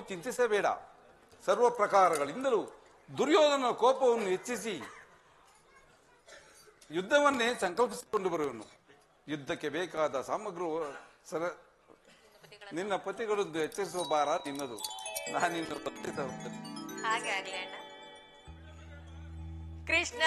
ಚಿಂತಿಸಬೇಡ. ಸರ್ವ ಪ್ರಕಾರಗಳಿಂದಲೂ ದುರ್ಯೋಧನ ಕೋಪವನ್ನು ಹೆಚ್ಚಿಸಿ ಯುದ್ಧವನ್ನೇ ಸಂಕಲ್ಪಿಸಿಕೊಂಡು ಬರುವನು. ಯುದ್ಧಕ್ಕೆ ಬೇಕಾದ ಸಾಮಗ್ರಿ ನಿನ್ನ ಪತಿಗಳದ್ದು ಎಚ್ಚರಿಸುವ ಭಾರ ನಿನ್ನದು. ನಾನಿನ್ನು ಪತ್ರಿತ ಹೋಗ್ತೇನೆ. ಹಾಗೆ ಆಗ್ಲಿ ಅಣ್ಣ. ಕೃಷ್ಣ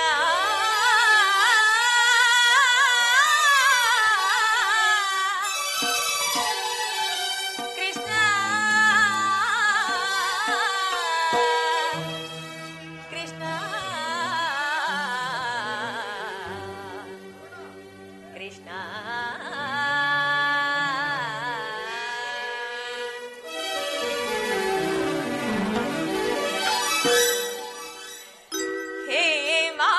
हे मा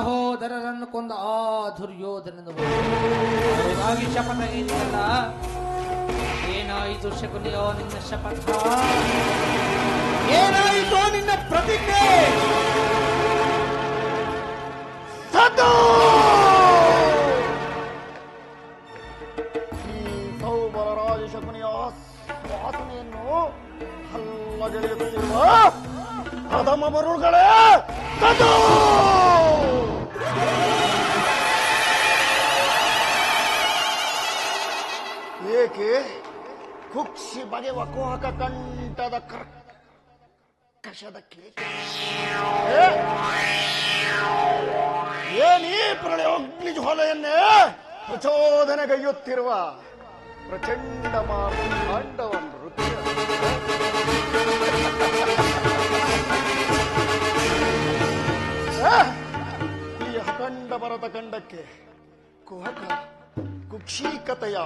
ಸಹೋದರರನ್ನು ಕೊಂದ ಆ ದುರ್ಯೋಧನನು ಹಾಗಾಗಿ ಶಪಥ ಏನಿಲ್ಲ. ಏನಾಯಿತು ಶಕುನಿಯೋ ನಿನ್ನ ಶಪಥ? ಏನಾಯಿತು ನಿನ್ನ ಪ್ರತಿಜ್ಞೆ? ಈ ಸೌಬಲರಾಜ ಶಕುನಿಯ ವಾಸನೆಯನ್ನು ಹಲ್ಲಗೆಳೆಯುತ್ತಿರುವ ಪ್ರಥಮ ಮರುಗಳೇ ಏಕೆ ಕುಕ್ಷಿ ಬಗೆವ ಕುಹಕ ಕಂಠದ ಕರ್ಕಶದ ಕೇಕೆ? ಏನೀ ಪ್ರಳಯೋಗ್ನಿ ಜ್ವಾಲೆಯನ್ನೇ ಪ್ರಚೋದನೆಗೈಯುತ್ತಿರುವ ಪ್ರಚಂಡ ಮಾರ್ತಾಂಡವ ನೃತ್ಯ. ಈ ಅಖಂಡ ಭರತ ಖಂಡಕ್ಕೆ ಕುಹಕ ಕುಕ್ಷೀಕತೆಯ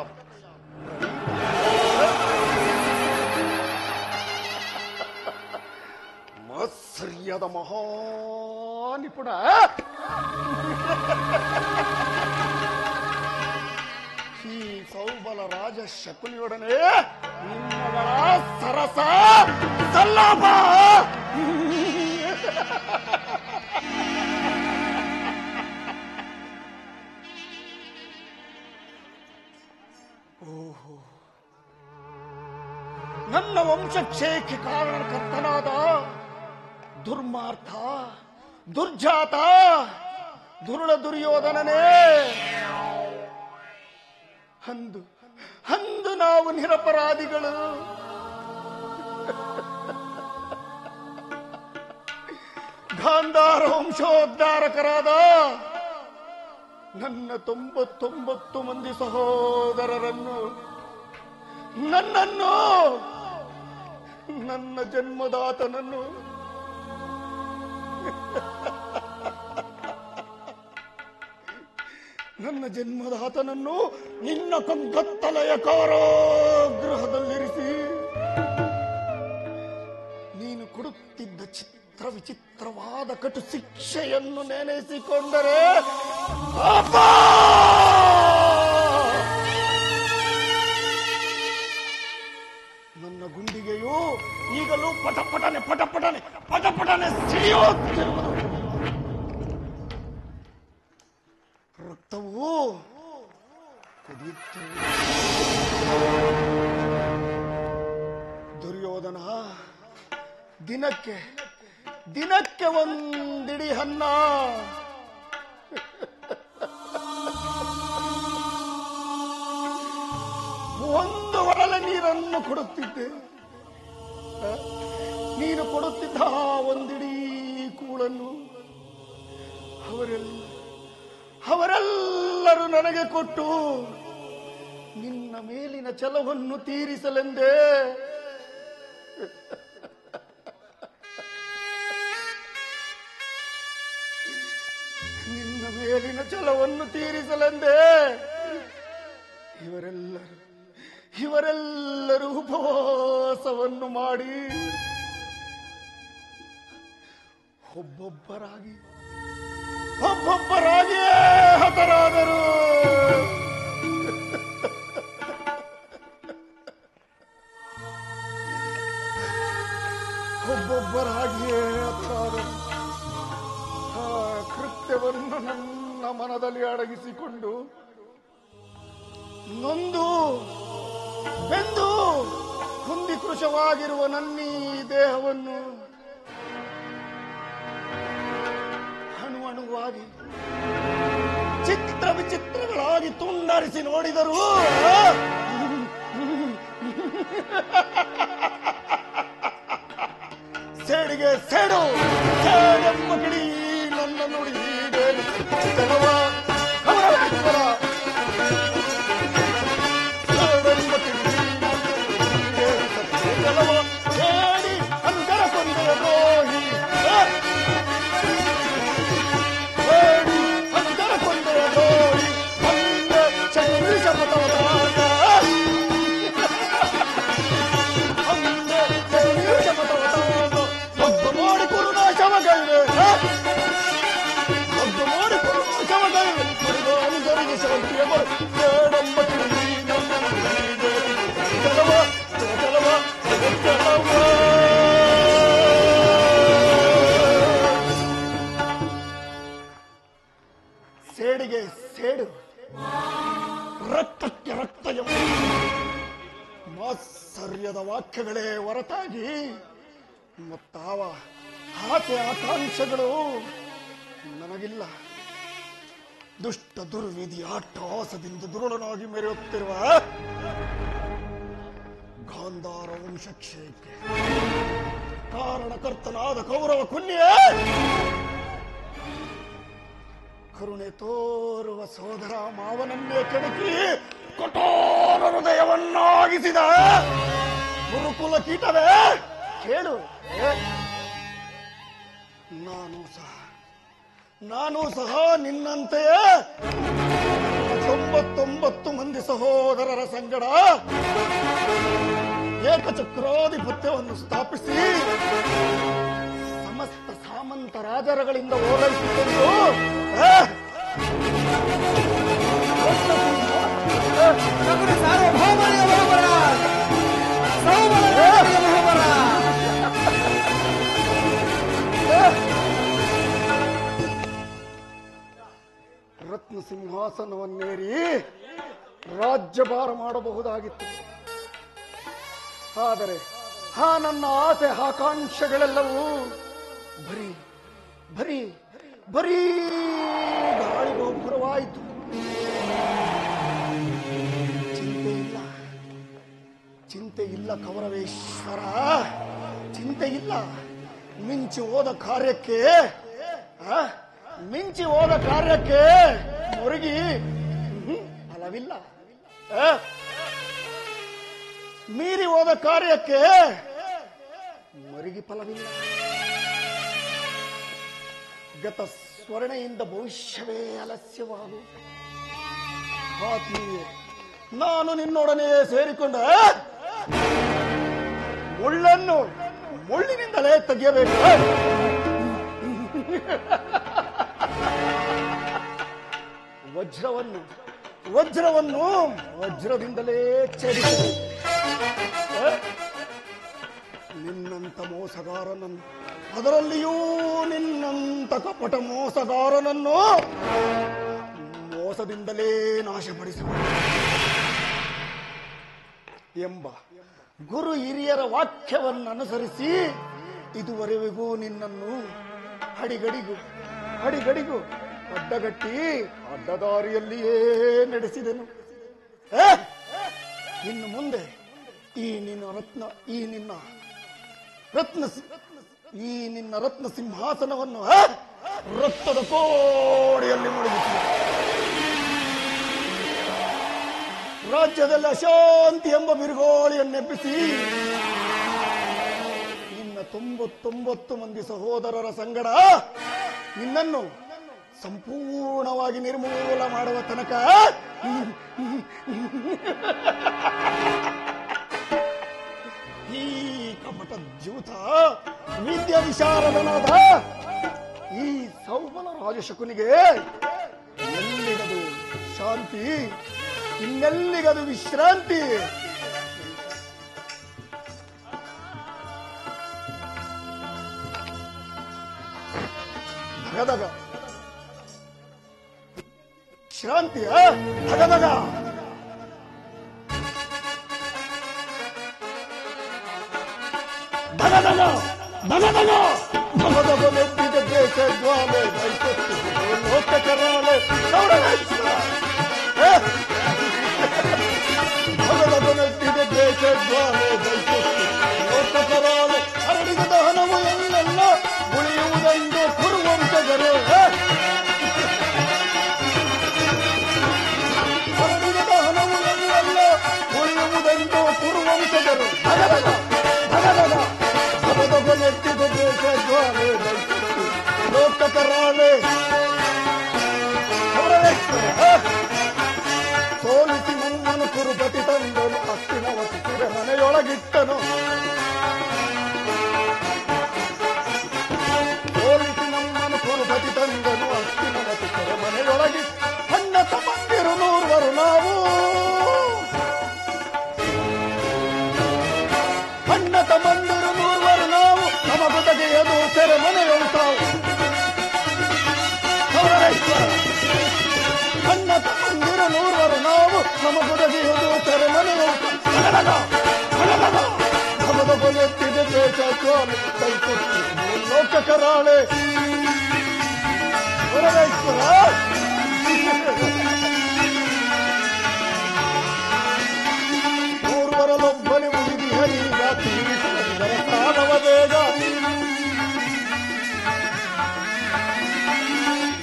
ಮತ್ಸರ್ಯದ ಮಹಾನಿಪುಣ ಈ ಸೌಬಲ ರಾಜ ಶಕುನಿಯೊಡನೆ ನಿಮ್ಮಗಳ ಸರಸ ಸಲ್ಲಾಪ. ಓಹೋ, ನನ್ನ ವಂಶಕ್ಷಯಕ್ಕೆ ಕಾರಣಕರ್ತನಾದ ದುರ್ಮಾರ್ಥ ದುರ್ಜಾತ ದುರುಳ ದುರ್ಯೋಧನನೇ, ಅಂದು ನಾವು ನಿರಪರಾಧಿಗಳು. ಗಾಂಧಾರ ವಂಶೋದ್ಧಾರಕರಾದ ನನ್ನ 99 ಮಂದಿ ಸಹೋದರರನ್ನು, ನನ್ನನ್ನು, ನನ್ನ ಜನ್ಮದಾತನನ್ನು ನಿನ್ನ ಕಗ್ಗತ್ತಲೆಯ ಕಾರಾಗೃಹದಲ್ಲಿರಿಸಿ ನೀನು ಕೊಡುತ್ತಿದ್ದ ವಿಚಿತ್ರವಾದ ಕಟು ಶಿಕ್ಷೆಯನ್ನು ನೆನೆಸಿಕೊಂಡರೆ ನನ್ನ ಗುಂಡಿಗೆಯು ಈಗಲೂ ಪಟಪಟನೆ ಸಿಡಿಯುತ್ತಿರುವುದು. ರಕ್ತವು ಕುದಿಯುತ್ತಿರುವುದು. ದುರ್ಯೋಧನ ದಿನಕ್ಕೆ ಒಂದಿಡಿ ಅನ್ನ, ಒಂದು ಒಡಲೆ ನೀರನ್ನು ಕೊಡುತ್ತಿದ್ದೆ. ನೀನು ಕೊಡುತ್ತಿದ್ದ ಒಂದಿಡೀ ಕೂಳನ್ನು ಅವರೆಲ್ಲರೂ ನನಗೆ ಕೊಟ್ಟು ನಿನ್ನ ಮೇಲಿನ ಛಲವನ್ನು ತೀರಿಸಲೆಂದೇ ಇವರೆಲ್ಲರೂ ಉಪವಾಸವನ್ನು ಮಾಡಿ ಒಬ್ಬೊಬ್ಬರಾಗಿಯೇ ಹತರಾದರು. ಒಬ್ಬೊಬ್ಬರಾಗಿಯೇ ಹತರಾದರು. ಆ ಕೃತ್ಯವನ್ನು ನನ್ನ ಮನದಲ್ಲಿ ಅಡಗಿಸಿಕೊಂಡು ನೊಂದು ಬೆಂದು ಕುಂದಿಕೃಶವಾಗಿರುವ ನನ್ನೀ ದೇಹವನ್ನು ಅಣುವಾಗಿ ಚಿತ್ರ ವಿಚಿತ್ರಗಳಾಗಿ ತುಂಡರಿಸಿ ನೋಡಿದರು. ಸೇಡಿಗೆ ಸೇಡು ಸೇಡೆಂಬ ಕಿಡಿ ನನ್ನ ನುಡಿ ಹೇಳಿ ಅಂತರ ಕೊಂದೆಯ ದ್ರೋಹಿ, ಹೇಳಿ ಅಂತರ ಕೊಂದೆಯ ದ್ರೋಹಿ ಅಂದ ಚಂದ್ರಿ ಶಪಥವರಾಗ ಅಂದ ಚಂದ್ರಿ ಶಪಥವರಾಗ ಒಬ್ಬ ಮಾಡಿ ಕುರುನಾಶವಗೈದೆ, ಒಬ್ಬ ಮಾಡಿ ಸೇಡಿಗೆ ಸೇಡು, ರಕ್ತಕ್ಕೆ ರಕ್ತ ಎಂಬ ಮಾತ್ಸರ್ಯದ ವಾಕ್ಯಗಳೇ ಹೊರತಾಗಿ ಮತ್ತಾವ ಆಸೆ ಆಕಾಂಕ್ಷೆಗಳು ನನಗಿಲ್ಲ. ದುಷ್ಟ ದುರ್ವಿಧಿ ಅಟ್ಟಹಾಸದಿಂದ ದುರುಳನಾಗಿ ಮೆರೆಯುತ್ತಿರುವ ಗಾಂಧಾರ ವಂಶಕ್ಷಯಕ್ಕೆ ಕಾರಣಕರ್ತನಾದ ಕೌರವ ಕುನ್ಯೆ, ಕರುಣೆ ತೋರುವ ಸೋದರ ಮಾವನನ್ನೇ ಕೆಣಕಿ ಕಠೋರ ಹೃದಯವನ್ನಾಗಿಸಿದ ಗುರುಕುಲ ಕೀಟವೇ ಕೇಳು. ನಾನು ಸಹ ನಿನ್ನಂತೆಯೇ 99 ಮಂದಿ ಸಹೋದರರ ಸಂಗಡ ಏಕಚಕ್ರಾಧಿಪತ್ಯವನ್ನು ಸ್ಥಾಪಿಸಿ ಸಮಸ್ತ ಸಾಮಂತ ರಾಜರುಗಳಿಂದ ಓಲೈಸಿಕೊಂಡು ರತ್ನ ಸಿಂಹಾಸನವನ್ನೇರಿ ರಾಜ್ಯಭಾರ ಮಾಡಬಹುದಾಗಿತ್ತು. ಆದರೆ ನನ್ನ ಆಸೆ ಆಕಾಂಕ್ಷೆಗಳೆಲ್ಲವೂ ಬರೀ ಬರೀ ಬರೀ ಗಾಳಿಗೋಪುರವಾಯಿತು. ಚಿಂತೆ ಇಲ್ಲ ಕೌರವೇಶ್ವರ, ಚಿಂತೆ ಇಲ್ಲ. ಮಿಂಚಿ ಹೋದ ಕಾರ್ಯಕ್ಕೆ ಮುರುಗಿ ಫಲವಿಲ್ಲ. ಮೀರಿ ಹೋದ ಕಾರ್ಯಕ್ಕೆ ಮರುಗಿ ಫಲವಿಲ್ಲ. ಗತ ಸ್ವರ್ಣೆಯಿಂದ ಭವಿಷ್ಯವೇ ಅಲಸ್ಯವಾಗು. ಆತ್ಮೀಯೆ, ನಾನು ನಿನ್ನೊಡನೆ ಸೇರಿಕೊಂಡ ಮುಳ್ಳನ್ನು ಮುಳ್ಳಿನಿಂದಲೇ ತೆಗೆಯಬೇಕು. ವಜ್ರವನ್ನು ವಜ್ರದಿಂದಲೇ ಛೇದಿಸಬೇಕು. ನಿನ್ನಂತ ಮೋಸಗಾರನನ್ನು, ಅದರಲ್ಲಿಯೂ ನಿನ್ನಂತ ಕಪಟ ಮೋಸಗಾರನನ್ನು ಮೋಸದಿಂದಲೇ ನಾಶಪಡಿಸಬೇಕು ಎಂಬ ಗುರು ಹಿರಿಯರ ವಾಕ್ಯವನ್ನು ಅನುಸರಿಸಿ ಇದುವರೆಗೂ ನಿನ್ನನ್ನು ಅಡಿಗಡಿಗೂ ಅಡ್ಡಗಟ್ಟಿ ಅಡ್ಡದಾರಿಯಲ್ಲಿಯೇ ನಡೆಸಿದೆನು. ಇನ್ನು ಮುಂದೆ ಈ ನಿನ್ನ ರತ್ನ ಸಿಂಹಾಸನವನ್ನು ರಕ್ತದ ಕೋಡೆಯಲ್ಲಿ ಮುಳುಗಿಸಿದೆ. ರಾಜ್ಯದಲ್ಲಿ ಅಶಾಂತಿ ಎಂಬ ಬಿರುಗಾಳಿಯನ್ನೆಬ್ಬಿಸಿ ನಿನ್ನ 99 ಮಂದಿ ಸಹೋದರರ ಸಂಗಡ ನಿನ್ನನ್ನು ಸಂಪೂರ್ಣವಾಗಿ ನಿರ್ಮೂಲ ಮಾಡುವ ತನಕ ಈ ಕಪಟ ಜೂತ ವಿದ್ಯಾ ವಿಶಾರದನಾದ ಈ ಸೌಬಲ ರಾಜಶಕುನಿಗೆ ಎಲ್ಲಿಗದು ಶಾಂತಿ, ಇನ್ನೆಲ್ಲಿಗದು ವಿಶ್ರಾಂತಿ? ಧಗಧಗ ಶ್ರಾಂತಿಯ ಧಗಧಗ ಧಗಧಗ ಧಗಧಗ ಧಗಧಗ ನೆತ್ತಿದ ದೇಶ ಜ್ವಾಲೆ ಲೋಕ ಕರಾಳೆ ಧಗಧಗ ನೆತ್ತಿದ ದೇಶ ಜ್ವಾಲೆ ಲೋಕ ಕರಾಳೆ ಹರಡಿದ ದಹನವು ಎಲ್ಲೆಲ್ಲ ಉಳಿಯುವುದೆಂದು ಕುರುವಂಶಜರು ಹರಡಿದ ದಹನವು ಎಲ್ಲೆಲ್ಲ ಉಳಿಯುವುದೆಂದು ಕುರುವಂಶಜರು ಧಗಧಗ ಧಗಧಗ ಧಗಧಗ ನೆತ್ತಿದ ದೇಶ ಜ್ವಾಲೆ ಲೋಕ ಕರಾಳೆ ಸೋಲಿಸಿ ನನ್ನನ್ನು ಕುರುಪತಿ ತಂದನು ಅಸ್ತಿನ ವಸಿಸಿದ ಮನೆಯೊಳಗೆ ತಮ್ಮಂದಿರ ನೂರರು ನಾವು ನಮ್ಮ ಬದಗಿಯುವುದು ತೆರೆಮನೆಯ ನಮದ ಕೊನೆತ್ತಿದೆ ದೇಶ ಕೈ ಕೊಟ್ಟಿದೆ ಲೋಕ ಕರಾಳೆ ಪರಮೇಶ್ವರ ಮೂರ್ವರಲೊಬ್ಬನೇ ಉಳಿದಿಹರೀಗ ತೀರಿಸುವುದರ ಕಾಲವ ಬೇಗ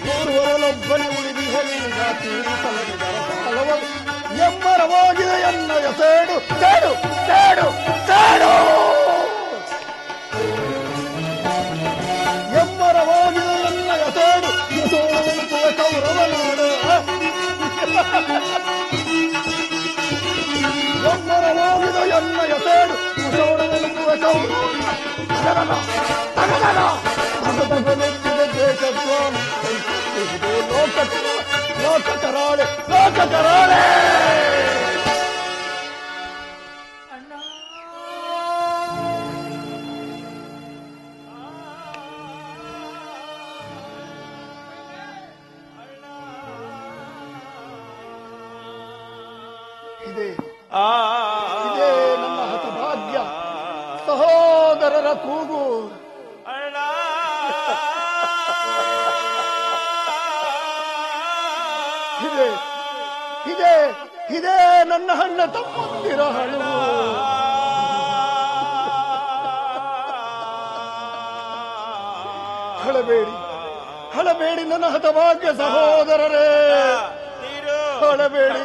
ಮೂರ್ವರಲೊಬ್ಬನೇ ಉಳಿದಿಹರೀಗ ತೀರಿಸುವುದರ ಕಾಲವ ಎಮ್ಮರವಾಗಿದೆ ಎನ್ನಯ ಸೇಡು ಸೇಡು ಸೇಡು ಸೇಡು ಎಮ್ಮರವಾಗಿದೆ ಎನ್ನಯ ಸೇಡು ಸೋಲವೆನುಕುವ ಕೌರವ ನಾಡು ಎಮ್ಮರವಾಗಿದೆ ಎನ್ನಯ ಸೇಡು ಸೋಲವೆನುಕುವ ಕೌರವ ದೇಶದ್ವಾಮ ಲೋಕ ಕರಾಳೆ ಲೋಕ ಕರಾಳೆ ಇದೇ ನನ್ನ ಹತಭಾಗ್ಯ ಸಹೋದರರ ಕೂಗು ಇದೇ ನನ್ನ ಹಣ್ಣ ತಮ್ಮಂದಿರ ಹಳು ಹಳಬೇಡಿ ನನ್ನ ಹತಭಾಗ್ಯ ಸಹೋದರರೇ ಹಳಬೇಡಿ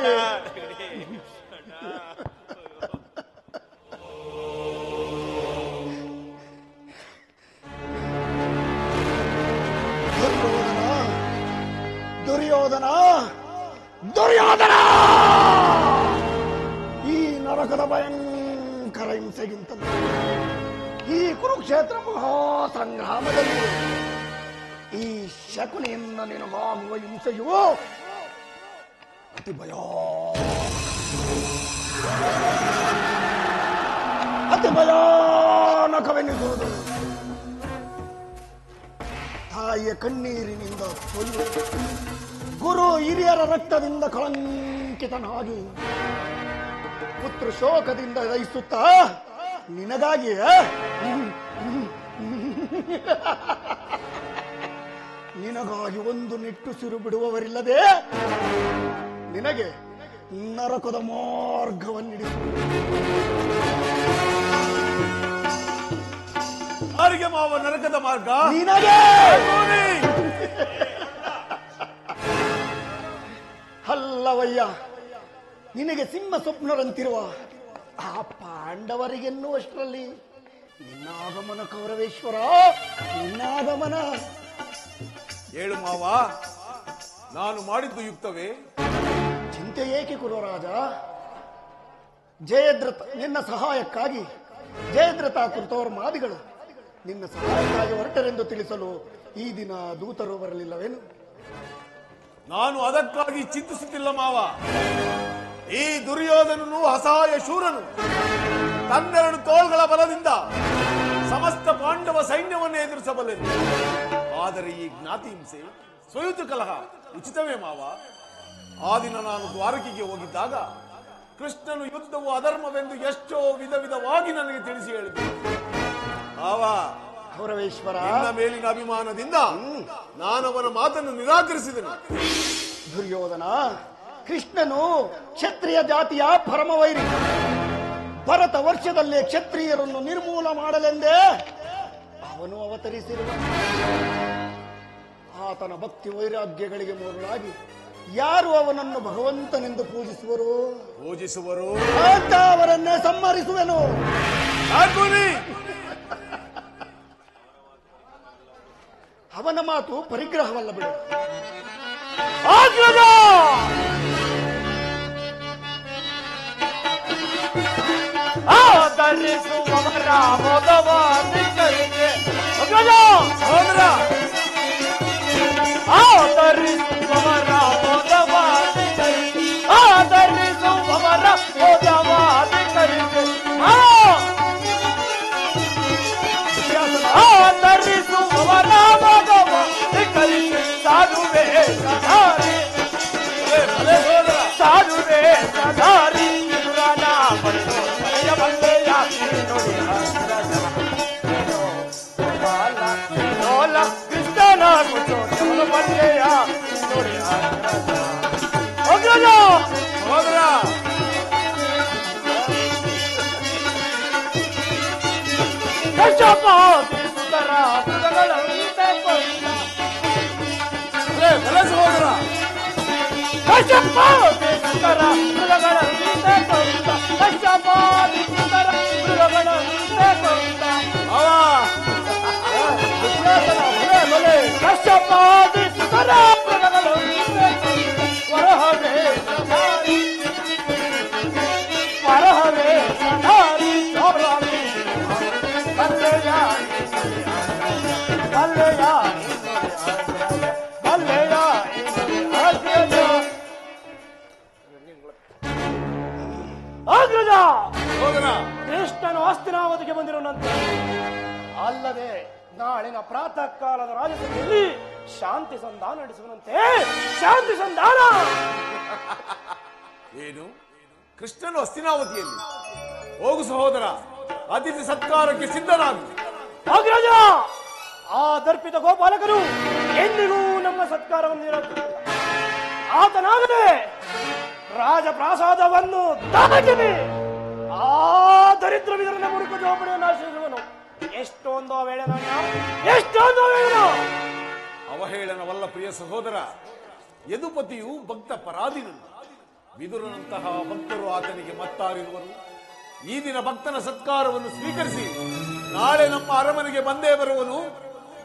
ದುರ್ಯೋಧನ ಈ ನರಕದ ಭಯಂಕರ ಹಿಂಸೆಗಿಂತ ಈ ಕುರುಕ್ಷೇತ್ರ ಮಹಾಸಂಗ್ರಾಮದಲ್ಲಿ ಈ ಶಕುನಿಯಿಂದ ನಿನಗಾಗುವ ಹಿಂಸೆಯು ಅತಿ ಭಯಾನಕವೆನಿಸುವುದು ತಾಯಿಯ ಕಣ್ಣೀರಿನಿಂದ ಸೊಲ್ಲು ಗುರು ಹಿರಿಯರ ರಕ್ತದಿಂದ ಕಳಂಕಿತನಾಗಿ ಪುತ್ರ ಶೋಕದಿಂದ ದಯಿಸುತ್ತಾ ನಿನಗಾಗಿ ನಿನಗಾಗಿ ಒಂದು ನಿಟ್ಟುಸಿರು ಬಿಡುವವರಿಲ್ಲದೆ ನಿನಗೆ ನರಕದ ಮಾರ್ಗವನ್ನಿಡಿಸು ಯಾರಿಗೆ ಮಾವ ನರಕದ ಮಾರ್ಗ ನಿನಗೆ ಅಲ್ಲವಯ್ಯ ನಿನಗೆ ಸಿಂಹ ಸ್ವಪ್ನರಂತಿರುವ ಆ ಪಾಂಡವರಿಗೆನ್ನುವಷ್ಟರಲ್ಲಿ ನಿನ್ನಾಗಮನ ಕೌರವೇಶ್ವರ ನಿನ್ನಾಗಮನ ಹೇಳು ಮಾವ ನಾನು ಮಾಡಿದ್ದು ಯುಕ್ತವೇ ಚಿಂತೆ ಏಕೆ ಕುರುರಾಜ ಜಯದ್ರಥ ನಿನ್ನ ಸಹಾಯಕ್ಕಾಗಿ ಜಯದ್ರಥ ಕುರಿತವರ ಮಾದಿಗಳು ನಿನ್ನ ಸಹಾಯಕ್ಕಾಗಿ ಹೊರಟರೆಂದು ತಿಳಿಸಲು ಈ ದಿನ ದೂತರು ಬರಲಿಲ್ಲವೇನು ನಾನು ಅದಕ್ಕಾಗಿ ಚಿಂತಿಸುತ್ತಿಲ್ಲ ಮಾವ ಈ ದುರ್ಯೋಧನನು ಅಸಹಾಯ ಶೂರನು ತನ್ನೆರಡು ತೋಳ್ಗಳ ಬಲದಿಂದ ಸಮಸ್ತ ಪಾಂಡವ ಸೈನ್ಯವನ್ನು ಎದುರಿಸಬಲ್ಲನು ಆದರೆ ಈ ಜ್ಞಾತಿ ಹಿಂಸೆ ಸ್ವಯುತ ಕಲಹ ಉಚಿತವೇ ಮಾವ ಆ ದಿನ ನಾನು ದ್ವಾರಕೆಗೆ ಹೋಗಿದ್ದಾಗ ಕೃಷ್ಣನು ಯುದ್ಧವು ಅಧರ್ಮವೆಂದು ಎಷ್ಟೋ ವಿಧ ವಿಧವಾಗಿ ನನಗೆ ತಿಳಿಸಿ ಹೇಳಿದೆ ಮಾವ ಕೌರವೇಶ್ವರ ನಿನ್ನ ಮೇಲಿನ ಅಭಿಮಾನದಿಂದ ನಾನವನ ಮಾತನ್ನು ನಿರಾಕರಿಸಿದನು ದುರ್ಯೋಧನ ಕೃಷ್ಣನು ಕ್ಷತ್ರಿಯ ಜಾತಿಯ ಪರಮವೈರಿ ಭರತ ವರ್ಷದಲ್ಲೇ ಕ್ಷತ್ರಿಯರನ್ನು ನಿರ್ಮೂಲ ಮಾಡಲೆಂದೇ ಅವನು ಅವತರಿಸಿರುವ ಆತನ ಭಕ್ತಿ ವೈರಾಗ್ಯಗಳಿಗೆ ಮರುಳಾಗಿ ಯಾರು ಅವನನ್ನು ಭಗವಂತನೆಂದು ಪೂಜಿಸುವರು ಅಂತ ಅವರನ್ನೇ ಸಂಹರಿಸುವೆನು ಅವನ ಮಾತು ಪರಿಗ್ರಹವಲ್ಲ ಬಿಡು ಆಧರಿಸುವವರ ಮೊದವಾದಿಗಳಿಗೆ ಆಧರಿಸುವವರ ಮೊದವಾದಿಗಳಿಗೆ ಆಧರಿಸುವವರ ಮೊದವಾದಿಗಳಿಗೆ ಆಧರಿಸುವವರ ಮೊದವಾದಿಗಳಿಗೆ ಸಾಧುವೇ ಸದಾರೆ ವೇಷಧಾರಿ ರಾಜ ಬಲ್ಲೆಯ ಬಲ್ಲೆಯ ನುಡಿ ಅಗ್ರಜ ಲೋಲ ಕೃಷ್ಣನ ಕುಚೋದ್ಯಮನ ಬಲ್ಲೆಯ ನುಡಿ ಅಗ್ರಜ ಅಗ್ರಜ ಹೋದ್ರ ಕಶ್ಯಪಾತಿ ಸುಂದರ ಮೃಗಗಳಂತೆ ಕೊಂದ ಸಹೋದರ ಕಶ್ಯಪಾತಿ ಸುಂದರ ಮೃಗಗಳಂತೆ ಕೊಂದ ಕಶ್ಯಪಾತಿ ಸುಂದರ ಮೃಗಗಳಂತೆ ಕೊಂದ ಕಶ್ಯಪಾತಿ ಸುಂದರ ಮೃಗಗಳಂತೆ ವರಹವೇ ವರಹವೇ ಧಾರಿ ಚೋರಾಲಿ ಬಲ್ಲೆಯ ಬಲ್ಲೆಯ ಬಲ್ಲೆಯ ಅಗ್ರಜ ಕೃಷ್ಣನು ಹಸ್ತಿನಾವತಿಗೆ ಬಂದಿರುವಂತೆ ಅಲ್ಲದೆ ನಾಳಿನ ಪ್ರಾತಃ ಕಾಲದ ರಾಜಸಭೆಯಲ್ಲಿ ಶಾಂತಿ ಸಂಧಾನ ನಡೆಸುವಂತೆ ಶಾಂತಿ ಸಂಧಾನ ಏನು ಕೃಷ್ಣನು ಹಸ್ತಿನಾವತಿಯಲ್ಲಿ ಹೋಗು ಸಹೋದರ ಅತಿಥಿ ಸತ್ಕಾರಕ್ಕೆ ಸಿದ್ಧನಾಗು ಅಗ್ರಜ ಆ ದರ್ಪಿತ ಗೋಪಾಲಕರು ಎಂದಿಗೂ ನಮ್ಮ ಸತ್ಕಾರವನ್ನು ನಿರಾಕರಿಸಿಲ್ಲ ಆತನಾಗದೆ ರಾಜಪ್ರಾಸಾದವನ್ನು ದಾಟಿದೆ ಆ ದರಿದ್ರ ವಿದರನ ಮುರುಕು ಜೋಪಡಿಯನ್ನು ಆಶ್ರಯಿಸುವನು ಎಷ್ಟೊಂದು ವೇಳೆನ ಎಷ್ಟೊಂದು ವೇಳೆನ ಅವಹೇಳನವಲ್ಲ ಪ್ರಿಯ ಸಹೋದರ ಯದುಪತಿಯು ಭಕ್ತ ಪರಾಧೀನನು ವಿದುರನಂತಹ ಭಕ್ತರು ಆತನಿಗೆ ಮತ್ತಾರಿರುವರು ಈ ದಿನ ಭಕ್ತನ ಸತ್ಕಾರವನ್ನು ಸ್ವೀಕರಿಸಿ ನಾಳೆ ನಮ್ಮ ಅರಮನೆಗೆ ಬಂದೇ ಬರುವನು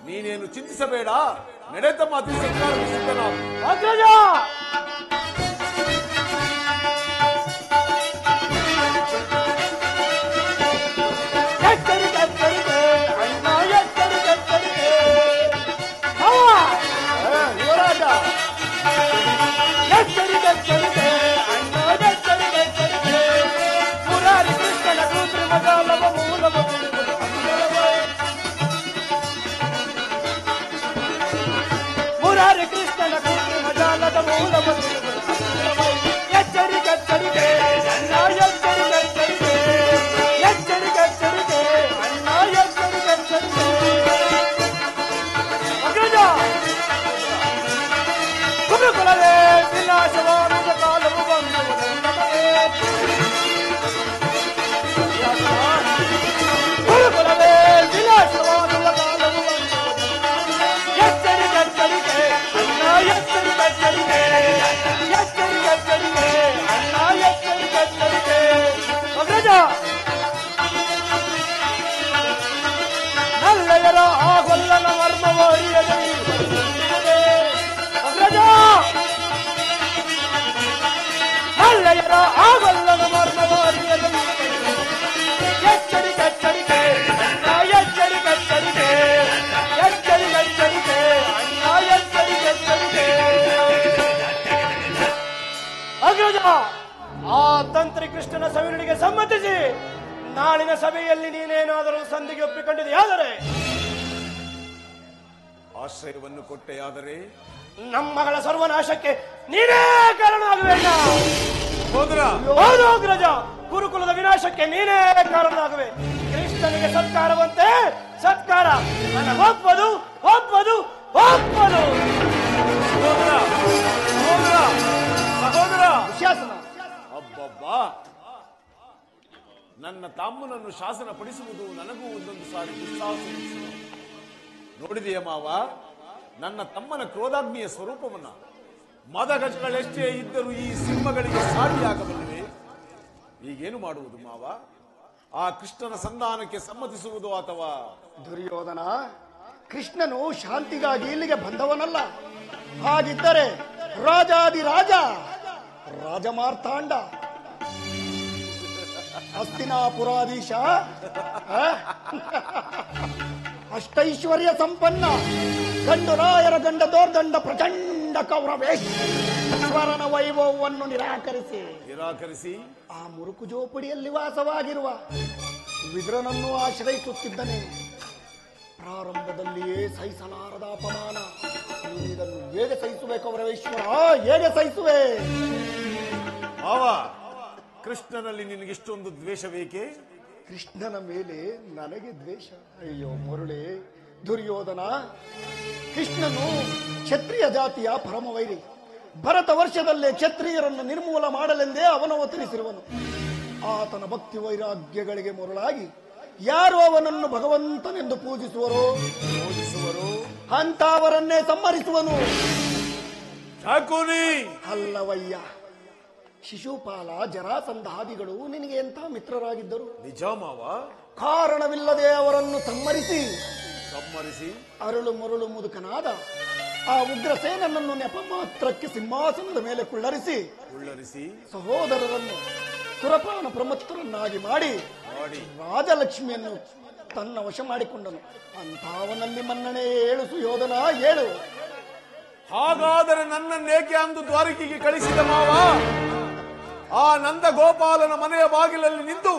ನೀನೇನು ಚಿಂತಿಸಬೇಡ ನಡೆತ ಮಾತಿ ಸತ್ಕಾರಕ್ಕೆ ಸಿದ್ಧನಾಗು ಅಗ್ರಜ ಆ ತಂತ್ರಿ ಕೃಷ್ಣನ ಸವಿರುಳಿಗೆ ಸಮ್ಮತಿಸಿ ನಾಳಿನ ಸಭೆಯಲ್ಲಿ ನೀನೇನಾದರೂ ಸಂಧಿಗೆ ಒಪ್ಪಿಕೊಂಡಿದೆಯಾದರೆ ಆಶ್ರಯವನ್ನು ಕೊಟ್ಟೆಯಾದರೆ ನಮ್ಮಗಳ ಸರ್ವನಾಶಕ್ಕೆ ನೀನೇ ಕಾರಣವಾಗುವೇಣ ಸಹೋದರ ಹೌದು ಅಗ್ರಜ ಗುರುಕುಲದ ವಿನಾಶಕ್ಕೆ ನೀನೇ ಕಾರಣವಾಗುವೆ ಕೃಷ್ಣನಿಗೆ ಸತ್ಕಾರವಂತೆ ಸತ್ಕಾರ ಒಪ್ಪದು ಒಪ್ಪದು ಒಪ್ಪದು ಸಹೋದರ ಸಹೋದರ ಸಹೋದರ ಶಾಸನ ಅಬ್ಬಬ್ಬಾ ನನ್ನ ತಮ್ಮನನ್ನು ಶಾಸನ ಪಡಿಸುವುದು ನನಗೂ ಒಂದೊಂದು ಸಾರಿ ದುಸ್ಸಾಹಸ ನೋಡಿದೆಯ ಮಾವ ನನ್ನ ತಮ್ಮನ ಕ್ರೋಧಾಗ್ನಿಯ ಸ್ವರೂಪವನ್ನ ಮದಗಜಗಳೆಷ್ಟೇ ಇದ್ದರೂ ಈ ಸಿಂಹಗಳಿಗೆ ಸಾಟಿಯಾಗಬಲ್ಲಿವೆ ಈಗೇನು ಮಾಡುವುದು ಮಾವ ಆ ಕೃಷ್ಣನ ಸಂಧಾನಕ್ಕೆ ಸಮ್ಮತಿಸುವುದು ಅಥವಾ ದುರ್ಯೋಧನ ಕೃಷ್ಣನು ಶಾಂತಿಗಾಗಿ ಇಲ್ಲಿಗೆ ಬಂದವನಲ್ಲ ಹಾಗಿದ್ದರೆ ರಾಜಾದಿರಾಜ ರಾಜಮಾರ್ತಾಂಡ ಹಸ್ತಿನಾಪುರಾಧೀಶ ಅಷ್ಟೈಶ್ವರ್ಯ ಸಂಪನ್ನ ಗಂಡುರಾಯರ ಗಂಡ ದೋರ್ದಂಡ ಪ್ರಚಂಡ ಕೌರವೇಶ್ವರನ ವೈಭವವನ್ನು ನಿರಾಕರಿಸಿ ಆ ಮುರುಕು ಜೋಪಡಿಯಲ್ಲಿ ವಾಸವಾಗಿರುವ ವಿದುರನನ್ನು ಆಶ್ರಯಿಸುತ್ತಿದ್ದನೆ. ಪ್ರಾರಂಭದಲ್ಲಿಯೇ ಸಹಿಸಲಾರದ ಅಪಮಾನ. ಇದನ್ನು ಹೇಗೆ ಸಹಿಸುವೆ ಕೌರವೇಶ್ವರ, ಹೇಗೆ ಸಹಿಸುವೆ? ಮಾವ, ಕೃಷ್ಣನಲ್ಲಿ ನಿನಗಿಷ್ಟೊಂದು ದ್ವೇಷವೇಕೆ? ಕೃಷ್ಣನ ಮೇಲೆ ನನಗೆ ದ್ವೇಷ? ಅಯ್ಯೋ ಮುರುಳಿ, ದುರ್ಯೋಧನ, ಕೃಷ್ಣನು ಕ್ಷತ್ರಿಯ ಜಾತಿಯ ಪರಮವೈರಿ. ಭರತ ವರ್ಷದಲ್ಲೇ ಕ್ಷತ್ರಿಯರನ್ನು ನಿರ್ಮೂಲ ಮಾಡಲೆಂದೇ ಅವನು ಅವತರಿಸಿರುವನು. ಆತನ ಭಕ್ತಿ ವೈರಾಗ್ಯಗಳಿಗೆ ಮರುಳಾಗಿ ಯಾರು ಅವನನ್ನು ಭಗವಂತನೆಂದು ಪೂಜಿಸುವರೋ ಅಂತವರನ್ನೇ ಸಂಹರಿಸುವನು. ಅಲ್ಲವಯ್ಯ, ಶಿಶುಪಾಲ, ಜರಾಸಂಧಾದಿಗಳು ನಿನಗೆ ಎಂಥ ಮಿತ್ರರಾಗಿದ್ದರು? ನಿಜ ಮಾವ. ಕಾರಣವಿಲ್ಲದೆ ಅವರನ್ನು ಸಂಹರಿಸಿ ಅರಳು ಮರುಳು ಮುದುಕನಾದ ಆ ಉಗ್ರಸೇನನ್ನು ನೆಪ ಮಾತ್ರಕ್ಕೆ ಸಿಂಹಾಸನದ ಮೇಲೆ ಕುಳ್ಳರಿಸಿ ಸಹೋದರರನ್ನು ಸುರಪಾನ ಪ್ರಮತ್ತರನ್ನಾಗಿ ಮಾಡಿ ರಾಜಲಕ್ಷ್ಮಿಯನ್ನು ತನ್ನ ವಶ ಮಾಡಿಕೊಂಡನು. ಅಂಥವನಲ್ಲಿ ಮನ್ನಣೆ ಏಳು ಸುಯೋಧನ, ಏಳು. ಹಾಗಾದರೆ ನನ್ನನ್ನೇಕೆ ಅಂದು ದ್ವಾರಕೆಗೆ ಕಳಿಸಿದ ಮಾವ? ಆ ನಂದ ಗೋಪಾಲನ ಮನೆಯ ಬಾಗಿಲಲ್ಲಿ ನಿಂತು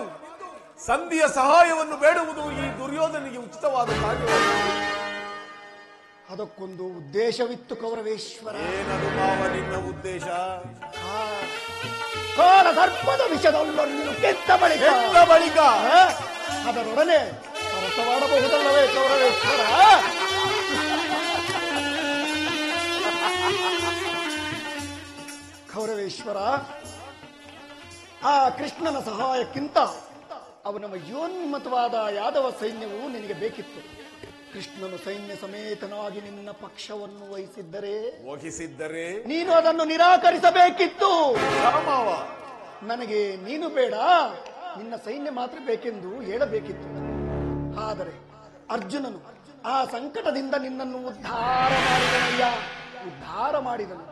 ಸಂಧಿಯ ಸಹಾಯವನ್ನು ಬೇಡುವುದು ಈ ದುರ್ಯೋಧನಿಗೆ ಉಚಿತವಾದ ಕಾರ್ಯವಾಗಿದೆ. ಅದಕ್ಕೊಂದು ಉದ್ದೇಶವಿತ್ತು ಕೌರವೇಶ್ವರ. ಏನದು ಮಾವ ನಿನ್ನ ಉದ್ದೇಶ? ಕಾಲ ಸರ್ಪದ ವಿಷದಲ್ಲೊಂದು ಕೆತ್ತ ಬಳಿಕ ಅದರೊಡನೆ ಸರಸವಾಡಬಹುದಲ್ಲವೇ ಕೌರವೇಶ್ವರ? ಕೌರವೇಶ್ವರ, ಆ ಕೃಷ್ಣನ ಸಹಾಯಕ್ಕಿಂತ ಅವನ ಯೋನ್ಮತವಾದ ಯಾದವ ಸೈನ್ಯವು ನಿನಗೆ ಬೇಕಿತ್ತು. ಕೃಷ್ಣನು ಸೈನ್ಯ ಸಮೇತನಾಗಿ ನಿನ್ನ ಪಕ್ಷವನ್ನು ವಹಿಸಿದ್ದರೆ ನೀನು ಅದನ್ನು ನಿರಾಕರಿಸಬೇಕಿತ್ತು. ನನಗೆ ನೀನು ಬೇಡ, ನಿನ್ನ ಸೈನ್ಯ ಮಾತ್ರ ಬೇಕೆಂದು ಹೇಳಬೇಕಿತ್ತು. ಆದರೆ ಅರ್ಜುನನು ಆ ಸಂಕಟದಿಂದ ನಿನ್ನನ್ನು ಉದ್ಧಾರ ಮಾಡಿದನು.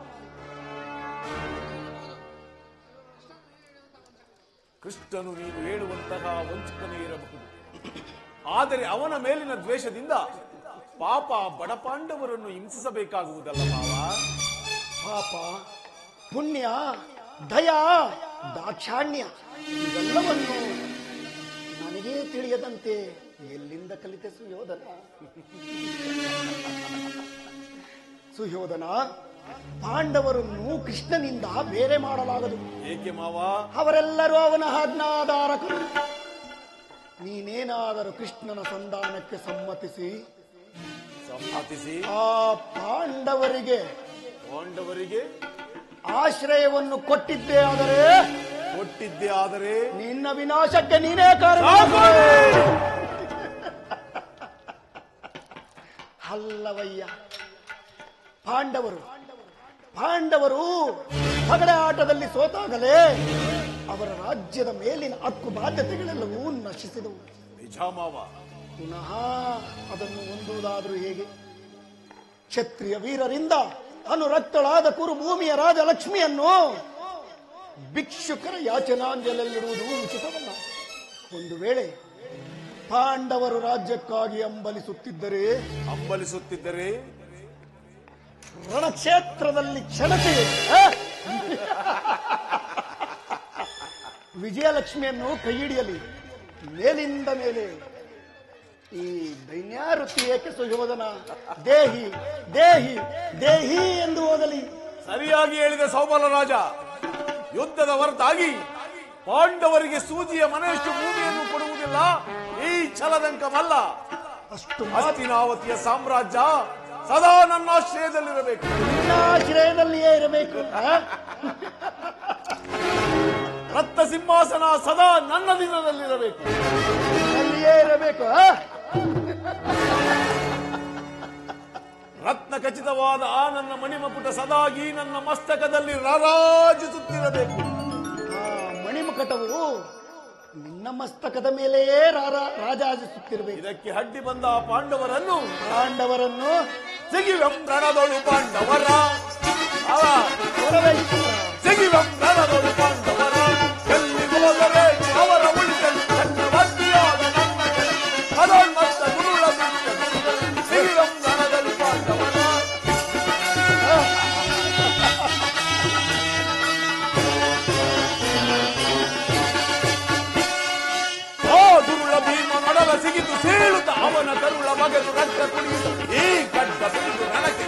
ಕೃಷ್ಣನು ನೀನು ಹೇಳುವಂತಹ ವಂಚಕನೇ ಇರಬಹುದು. ಆದರೆ ಅವನ ಮೇಲಿನ ದ್ವೇಷದಿಂದ ಪಾಪ ಬಡಪಾಂಡವರನ್ನು ಹಿಂಸಿಸಬೇಕಾಗುವುದಲ್ಲ ಮಾವ. ಪಾಪ, ಪುಣ್ಯ, ದಯಾ, ದಾಕ್ಷಾಣ್ಯ ಇವೆಲ್ಲವನ್ನು ನನಗೇ ತಿಳಿಯದಂತೆ ಎಲ್ಲಿಂದ ಕಲಿತೆ ಸುಯೋಧನ? ಪಾಂಡವರನ್ನು ಕೃಷ್ಣನಿಂದ ಬೇರೆ ಮಾಡಲಾಗದು. ಏಕೆ ಮಾವ? ಅವರೆಲ್ಲರೂ ಅವನ ಆಜ್ಞಾಧಾರಕರು. ನೀನೇನಾದರೂ ಕೃಷ್ಣನ ಸಂಧಾನಕ್ಕೆ ಸಮ್ಮತಿಸಿ ಆ ಪಾಂಡವರಿಗೆ ಆಶ್ರಯವನ್ನು ಕೊಟ್ಟಿದ್ದೇ ಆದರೆ ನಿನ್ನ ವಿನಾಶಕ್ಕೆ ನೀನೇ ಕಾರಣ. ಅಲ್ಲವಯ್ಯ, ಪಾಂಡವರು ಪಗಡೆ ಆಟದಲ್ಲಿ ಸೋತಾಗಲೇ ಅವರ ರಾಜ್ಯದ ಮೇಲಿನ ಹಕ್ಕು ಬಾಧ್ಯತೆಗಳೆಲ್ಲವೂ ನಶಿಸಿದವು. ನಿಜ ಮಾವ. ಪುನಃ ಅದನ್ನು ಹೊಂದುವುದಾದರೂ ಹೇಗೆ? ಕ್ಷತ್ರಿಯ ವೀರರಿಂದ ಅನುರಕ್ತಳಾದ ಕುರುಭೂಮಿಯ ರಾಜಲಕ್ಷ್ಮಿಯನ್ನು ಭಿಕ್ಷುಕರ ಯಾಚನಾಂಜಲಿರುವುದು ಉಚಿತವಲ್ಲ. ಒಂದು ವೇಳೆ ಪಾಂಡವರು ರಾಜ್ಯಕ್ಕಾಗಿ ಹಂಬಲಿಸುತ್ತಿದ್ದರೆ ರಣಕ್ಷೇತ್ರದಲ್ಲಿ ಕ್ಷಣತೆ ವಿಜಯಲಕ್ಷ್ಮಿಯನ್ನು ಕೈ ಹಿಡಿಯಲಿ. ಮೇಲಿಂದ ಮೇಲೆ ಈ ದೈನ್ಯಾವೃತ್ತಿ ಏಕೆ ಸುಯೋಧನ? ದೇಹಿ ದೇಹಿ ದೇಹಿ ಎಂದು ಓದಲಿ. ಸರಿಯಾಗಿ ಹೇಳಿದ ಸೌಬಲ ರಾಜ. ಯುದ್ಧದ ಹೊರತಾಗಿ ಪಾಂಡವರಿಗೆ ಸೂಜಿಯ ಮನೆಯಷ್ಟು ಭೂಮಿಯನ್ನು ಕೊಡುವುದಿಲ್ಲ ಈ ಛಲದಂಕಮಲ್ಲ. ಹಸ್ತಿನಾವತಿಯ ಸಾಮ್ರಾಜ್ಯ ಸದಾ ನನ್ನ ಆಶ್ರಯದಲ್ಲಿರಬೇಕು. ನಿನ್ನ ಆಶ್ರಯದಲ್ಲಿಯೇ ಇರಬೇಕು. ರತ್ನ ಸಿಂಹಾಸನ ಸದಾ ನನ್ನ ದಿನದಲ್ಲಿರಬೇಕು. ಅಲ್ಲಿಯೇ ಇರಬೇಕು. ರತ್ನ ಖಚಿತವಾದ ಆ ನನ್ನ ಮಣಿಮಕುಟ ಸದಾಗಿ ನನ್ನ ಮಸ್ತಕದಲ್ಲಿ ರಾರಾಜಿಸುತ್ತಿರಬೇಕು. ಆ ಮಣಿಮಕಟವು ನಿನ್ನ ಮಸ್ತಕದ ಮೇಲೆಯೇ ರಾಜಾಜಿಸುತ್ತಿರಬೇಕು. ಇದಕ್ಕೆ ಅಡ್ಡಿ ಬಂದ ಪಾಂಡವರನ್ನು ಸಿಗಿವೆಂ ರಣದೊಳು ಪಾಂಡವರ ಸಿಗಿವೆಂ ರಣದೊಳು ಪಾಂಡವರ ಎಲ್ಲಿ ಹೋದರೆ ಅವರ ಉಳಿಸಲು ಚಕ್ರವರ್ತಿಯಾದ ನನ್ನ ಅದೊಳ್ಮತ್ತ ಗುರುಳ ಸಿಗಿವೆಂ ರಣದೊಳು ಪಾಂಡವರ. ದುರುಳ ಭೀಮ ನಡಲ ಸಿಗಿದು ಸೀಳುತ್ತ ಅವನ ಕರುಳ ಮಗನು ರಕ್ತ ಕುಡಿಯುತ್ತ ಈ ಗಡ್ಡ ಬಿಡಿದು ನನಗೆ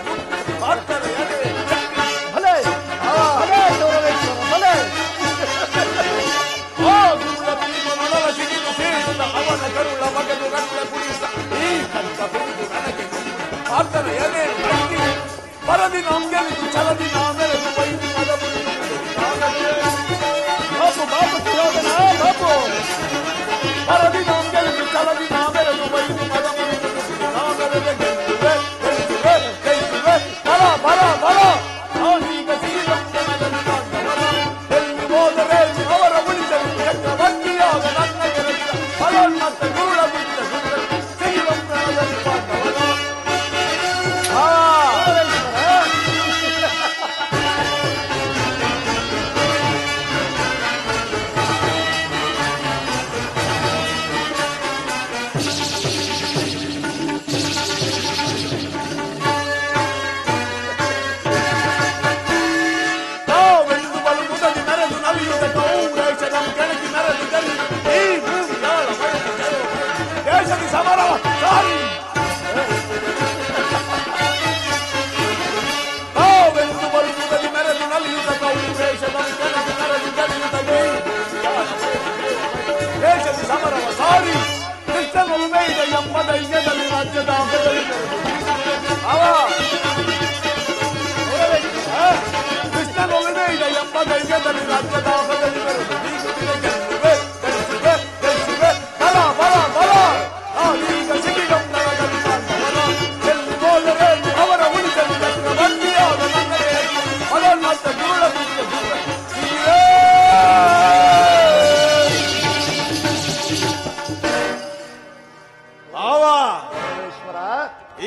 ಗುರುಳ ಬಿದ್ದ ದೂರ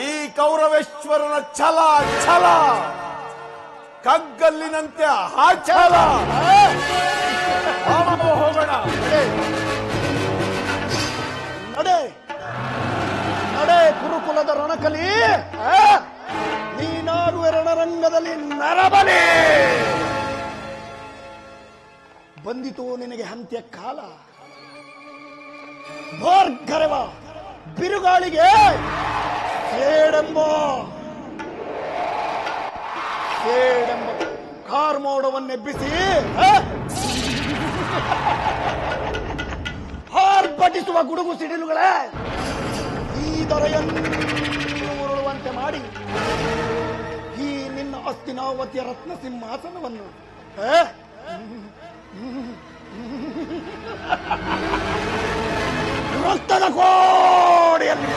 ಈ ಕೌರವೇಶ್ವರನ ಛಲ ಛಲ ಕಗ್ಗಲ್ಲಿನಂತೆ ಆ ಛಲ ಹೋಗೋಣ. ನಡೆ ನಡೆ ಕುರುಕುಲದ ರಣಕಲಿ, ನೀನಾಡುವ ರಣರಂಗದಲ್ಲಿ ನರಬಲಿ. ಬಂದಿತು ನಿನಗೆ ಅಂತ್ಯ ಕಾಲ. ಭೋರ್ಗರೆವ ಬಿರುಗಾಳಿಗೆ ಸೇಡೆಂಬ ಕಾರ್ಮೋಡವನ್ನೆಬ್ಬಿಸಿ ಆರ್ಭಟಿಸುವ ಗುಡುಗು ಸಿಡಿಲುಗಳೇ ಈ ದೊರೆಯನ್ನು ಉರುಳುವಂತೆ ಮಾಡಿ ಈ ನಿನ್ನ ಅಸ್ತಿನಾವತಿಯ ರತ್ನ ಸಿಂಹಾಸನವನ್ನು ರಕ್ತದ ಕೋಡೆಯಲ್ಲಿ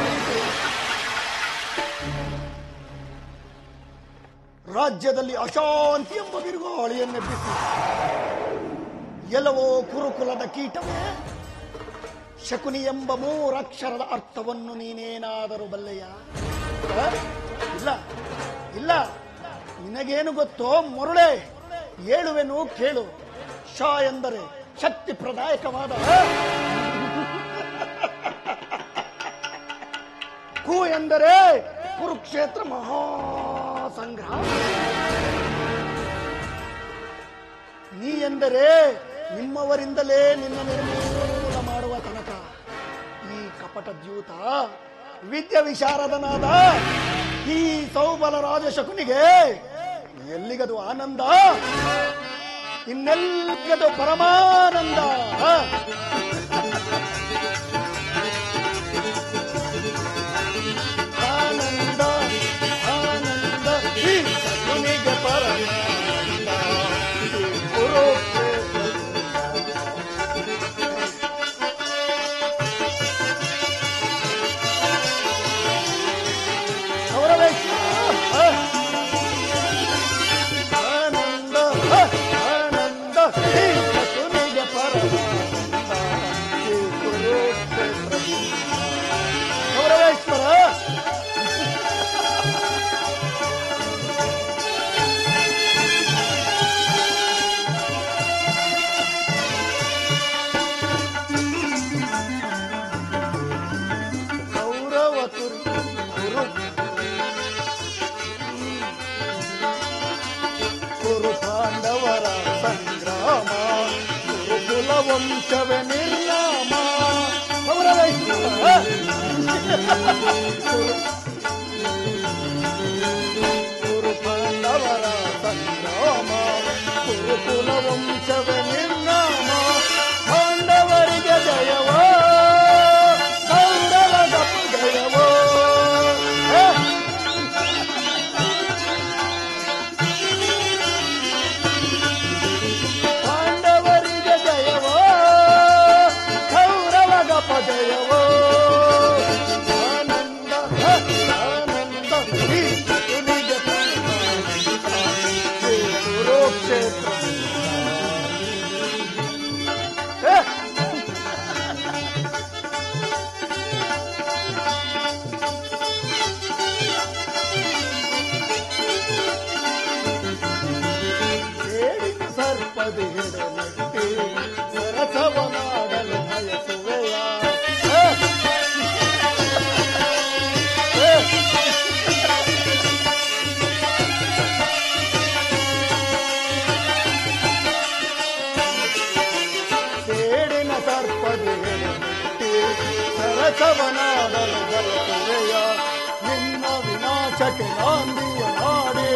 ರಾಜ್ಯದಲ್ಲಿ ಅಶಾಂತಿ ಎಂಬ ಬಿರುಗಾಳಿಯನ್ನೆಬ್ಬಿಸಿ ಎಲ್ಲವೋ ಕುರುಕುಲದ ಕೀಟವೇ, ಶಕುನಿ ಎಂಬ ಮೂರಕ್ಷರದ ಅರ್ಥವನ್ನು ನೀನೇನಾದರೂ ಬಲ್ಲೆಯ? ಇಲ್ಲ ಇಲ್ಲ, ನಿನಗೇನು ಗೊತ್ತೋ ಮರುಳೆ? ಹೇಳುವೆನು ಕೇಳು. ಶ ಎಂದರೆ ಶಕ್ತಿ ಪ್ರದಾಯಕವಾದ, ಕು ಎಂದರೆ ಕುರುಕ್ಷೇತ್ರ ಮಹಾಸಂಗ್ರಾಮ, ನೀ ಎಂದರೆ ನಿಮ್ಮವರಿಂದಲೇ ನಿನ್ನ ನಿರ್ಮೂಲ ಮಾಡುವ ತನಕ ಈ ಕಪಟ ದ್ಯೂತ ವಿದ್ಯಾ ವಿಶಾರದನಾದ ಈ ಸೌಬಲ ರಾಜ ಶಕುನಿಗೆ ಎಲ್ಲಿಗದು ಆನಂದ, ಇನ್ನೆಲ್ಲಿಗದು ಪರಮಾನಂದ. ಆನಂದ ಆನಂದ ಈ ಶಕುನಿಗೆ ಪರಮಾನಂದ. ಆನಂದ ಆನಂದ ಈ ಶಕುನಿಗೆ ಪರಮಾನಂದ. ಗೌರವೇಶ್ವರ ಪಾಂಡವರ ಸಂಗ್ರಾಮ ಗುರುಕುಲ ವಂಶವೇ ನಿರ್ನಾಮ. ಗುರು ಪಾಂಡವರ ಸಂಗ್ರಾಮ ಗುರುಕುಲ ವಂಶವೇ ನಿರ್ನಾಮ. ಪಾಂಡವರಿಗೆ ಜಯವೋ ಕೌರವರ ಜಯವೋ. ಜಯವೋ ಆನಂದ ಆನಂದ ಈ ಶಕುನಿಗೆ ಕುರುಕ್ಷೇತ್ರ. ಹೇಳಿದ ಸರ್ಪದಿ ಹಿಡನಟ್ಟಿ ಸರಸವನಾಡಲು ಬಯಸುವೆಯ. ಸೇಡಿನ ಸರ್ಪದಿ ಹಿಡನಟ್ಟಿ ಸರಸವನಾಡಲು ಬಯಸುವೆಯ. ನಿನ್ನ ವಿನಾಶಕ್ಕೆ ನಾಂದಿಯ ಮಾಡಿ,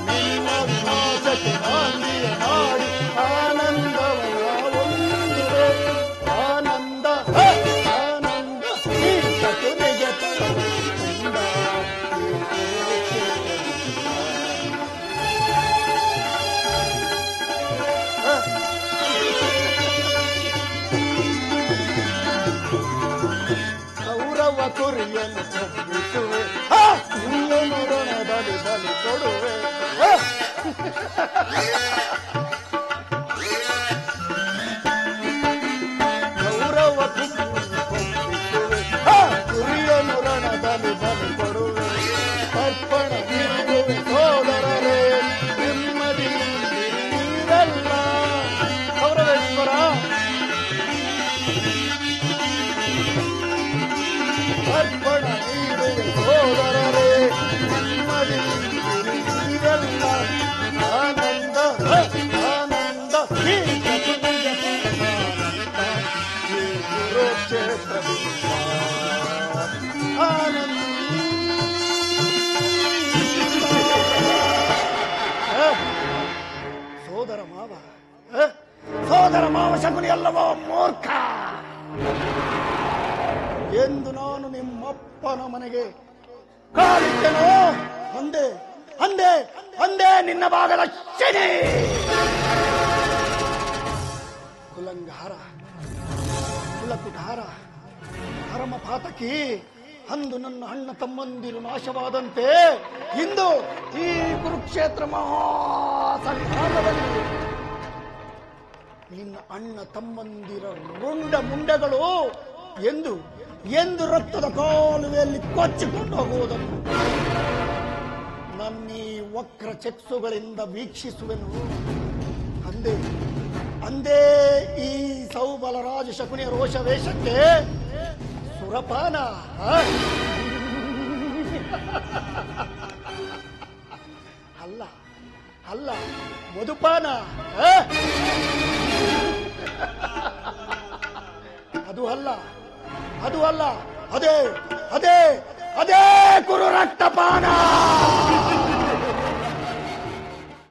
ನಿನ್ನ ವಿನಾಶಕ್ಕೆ ನಾಂದಿಯ ಮಾಡಿ ಆನಂದವನ ಒಂದುವೆ. ಆನಂದ ಆನಂದ ಈ ಶಕುನಿಗೆ ಪರಮಾನಂದ. ಕೌರವ ಕುರಿಯನ್ನು ಕೊಡುವೆ ಗೌರವ ಕುರಿಯನು ರಣದಲ್ಲಿ ಬಲಿ ಕೊಡುವೆ ಅರ್ಪಣ ನೀಡುವೆ ಸೋದರರೇ ನೆಮ್ಮದಿಯಿಂದಿರಲ್ಲ ಗೌರವೇಶ್ವರ ಅರ್ಪಣ ನೀಡುವೆ ಸೋದರರೇ ನೆಮ್ಮದಿಯಿಂದಿರಲ್ಲ ಆನಂದ ಆನಂದ ಈ ಕುರುಕ್ಷೇತ್ರದಿಂದ ಆನಂದ ಸೋದರ ಮಾವ ಶಕುನಿ ಅಲ್ಲವೋ ಮೂರ್ಖ ಎಂದು ನಾನು ನಿಮ್ಮಪ್ಪನ ಮನೆಗೆ ಕಾಲಿಟ್ಟೆನೋ ಅಂದೆ ಅಂದೆ ಅಂದೆ ನಿನ್ನ ಭಾಗದ ಶನಿ ಕುಲಂಗಾರ ಕುಲಕುಟಾರ ಪರಮಪಾತಕಿ ಅಂದು ನನ್ನ ಅಣ್ಣ ತಮ್ಮಂದಿರು ನಾಶವಾದಂತೆ ಇಂದು ಈ ಕುರುಕ್ಷೇತ್ರ ಮಹಾಸಂಗ್ರಾಮದಲ್ಲಿ ನಿನ್ನ ಅಣ್ಣ ತಮ್ಮಂದಿರ ರುಂಡ ಮುಂಡಗಳು ಎಂದು ಎಂದು ರಕ್ತದ ಕಾಲುವೆಯಲ್ಲಿ ಕೊಚ್ಚಿಕೊಂಡು ಹೋಗುವುದನ್ನು ನನ್ನೀ ವಕ್ರ ಚಕ್ಷುಗಳಿಂದ ವೀಕ್ಷಿಸುವೆನು ಅಂದೇ ಅಂದೇ ಈ ಸೌಬಲರಾಜ ಶಕುನಿಯ ರೋಷವೇಷಕ್ಕೆ ಸುರಪಾನ ಅಲ್ಲ ಅಲ್ಲ ಮಧುಪಾನ ಅದು ಅಲ್ಲ ಅದು ಅಲ್ಲ ಅದೇ ಅದೇ ಅದೇ ಕುರು ರಕ್ತಪಾನ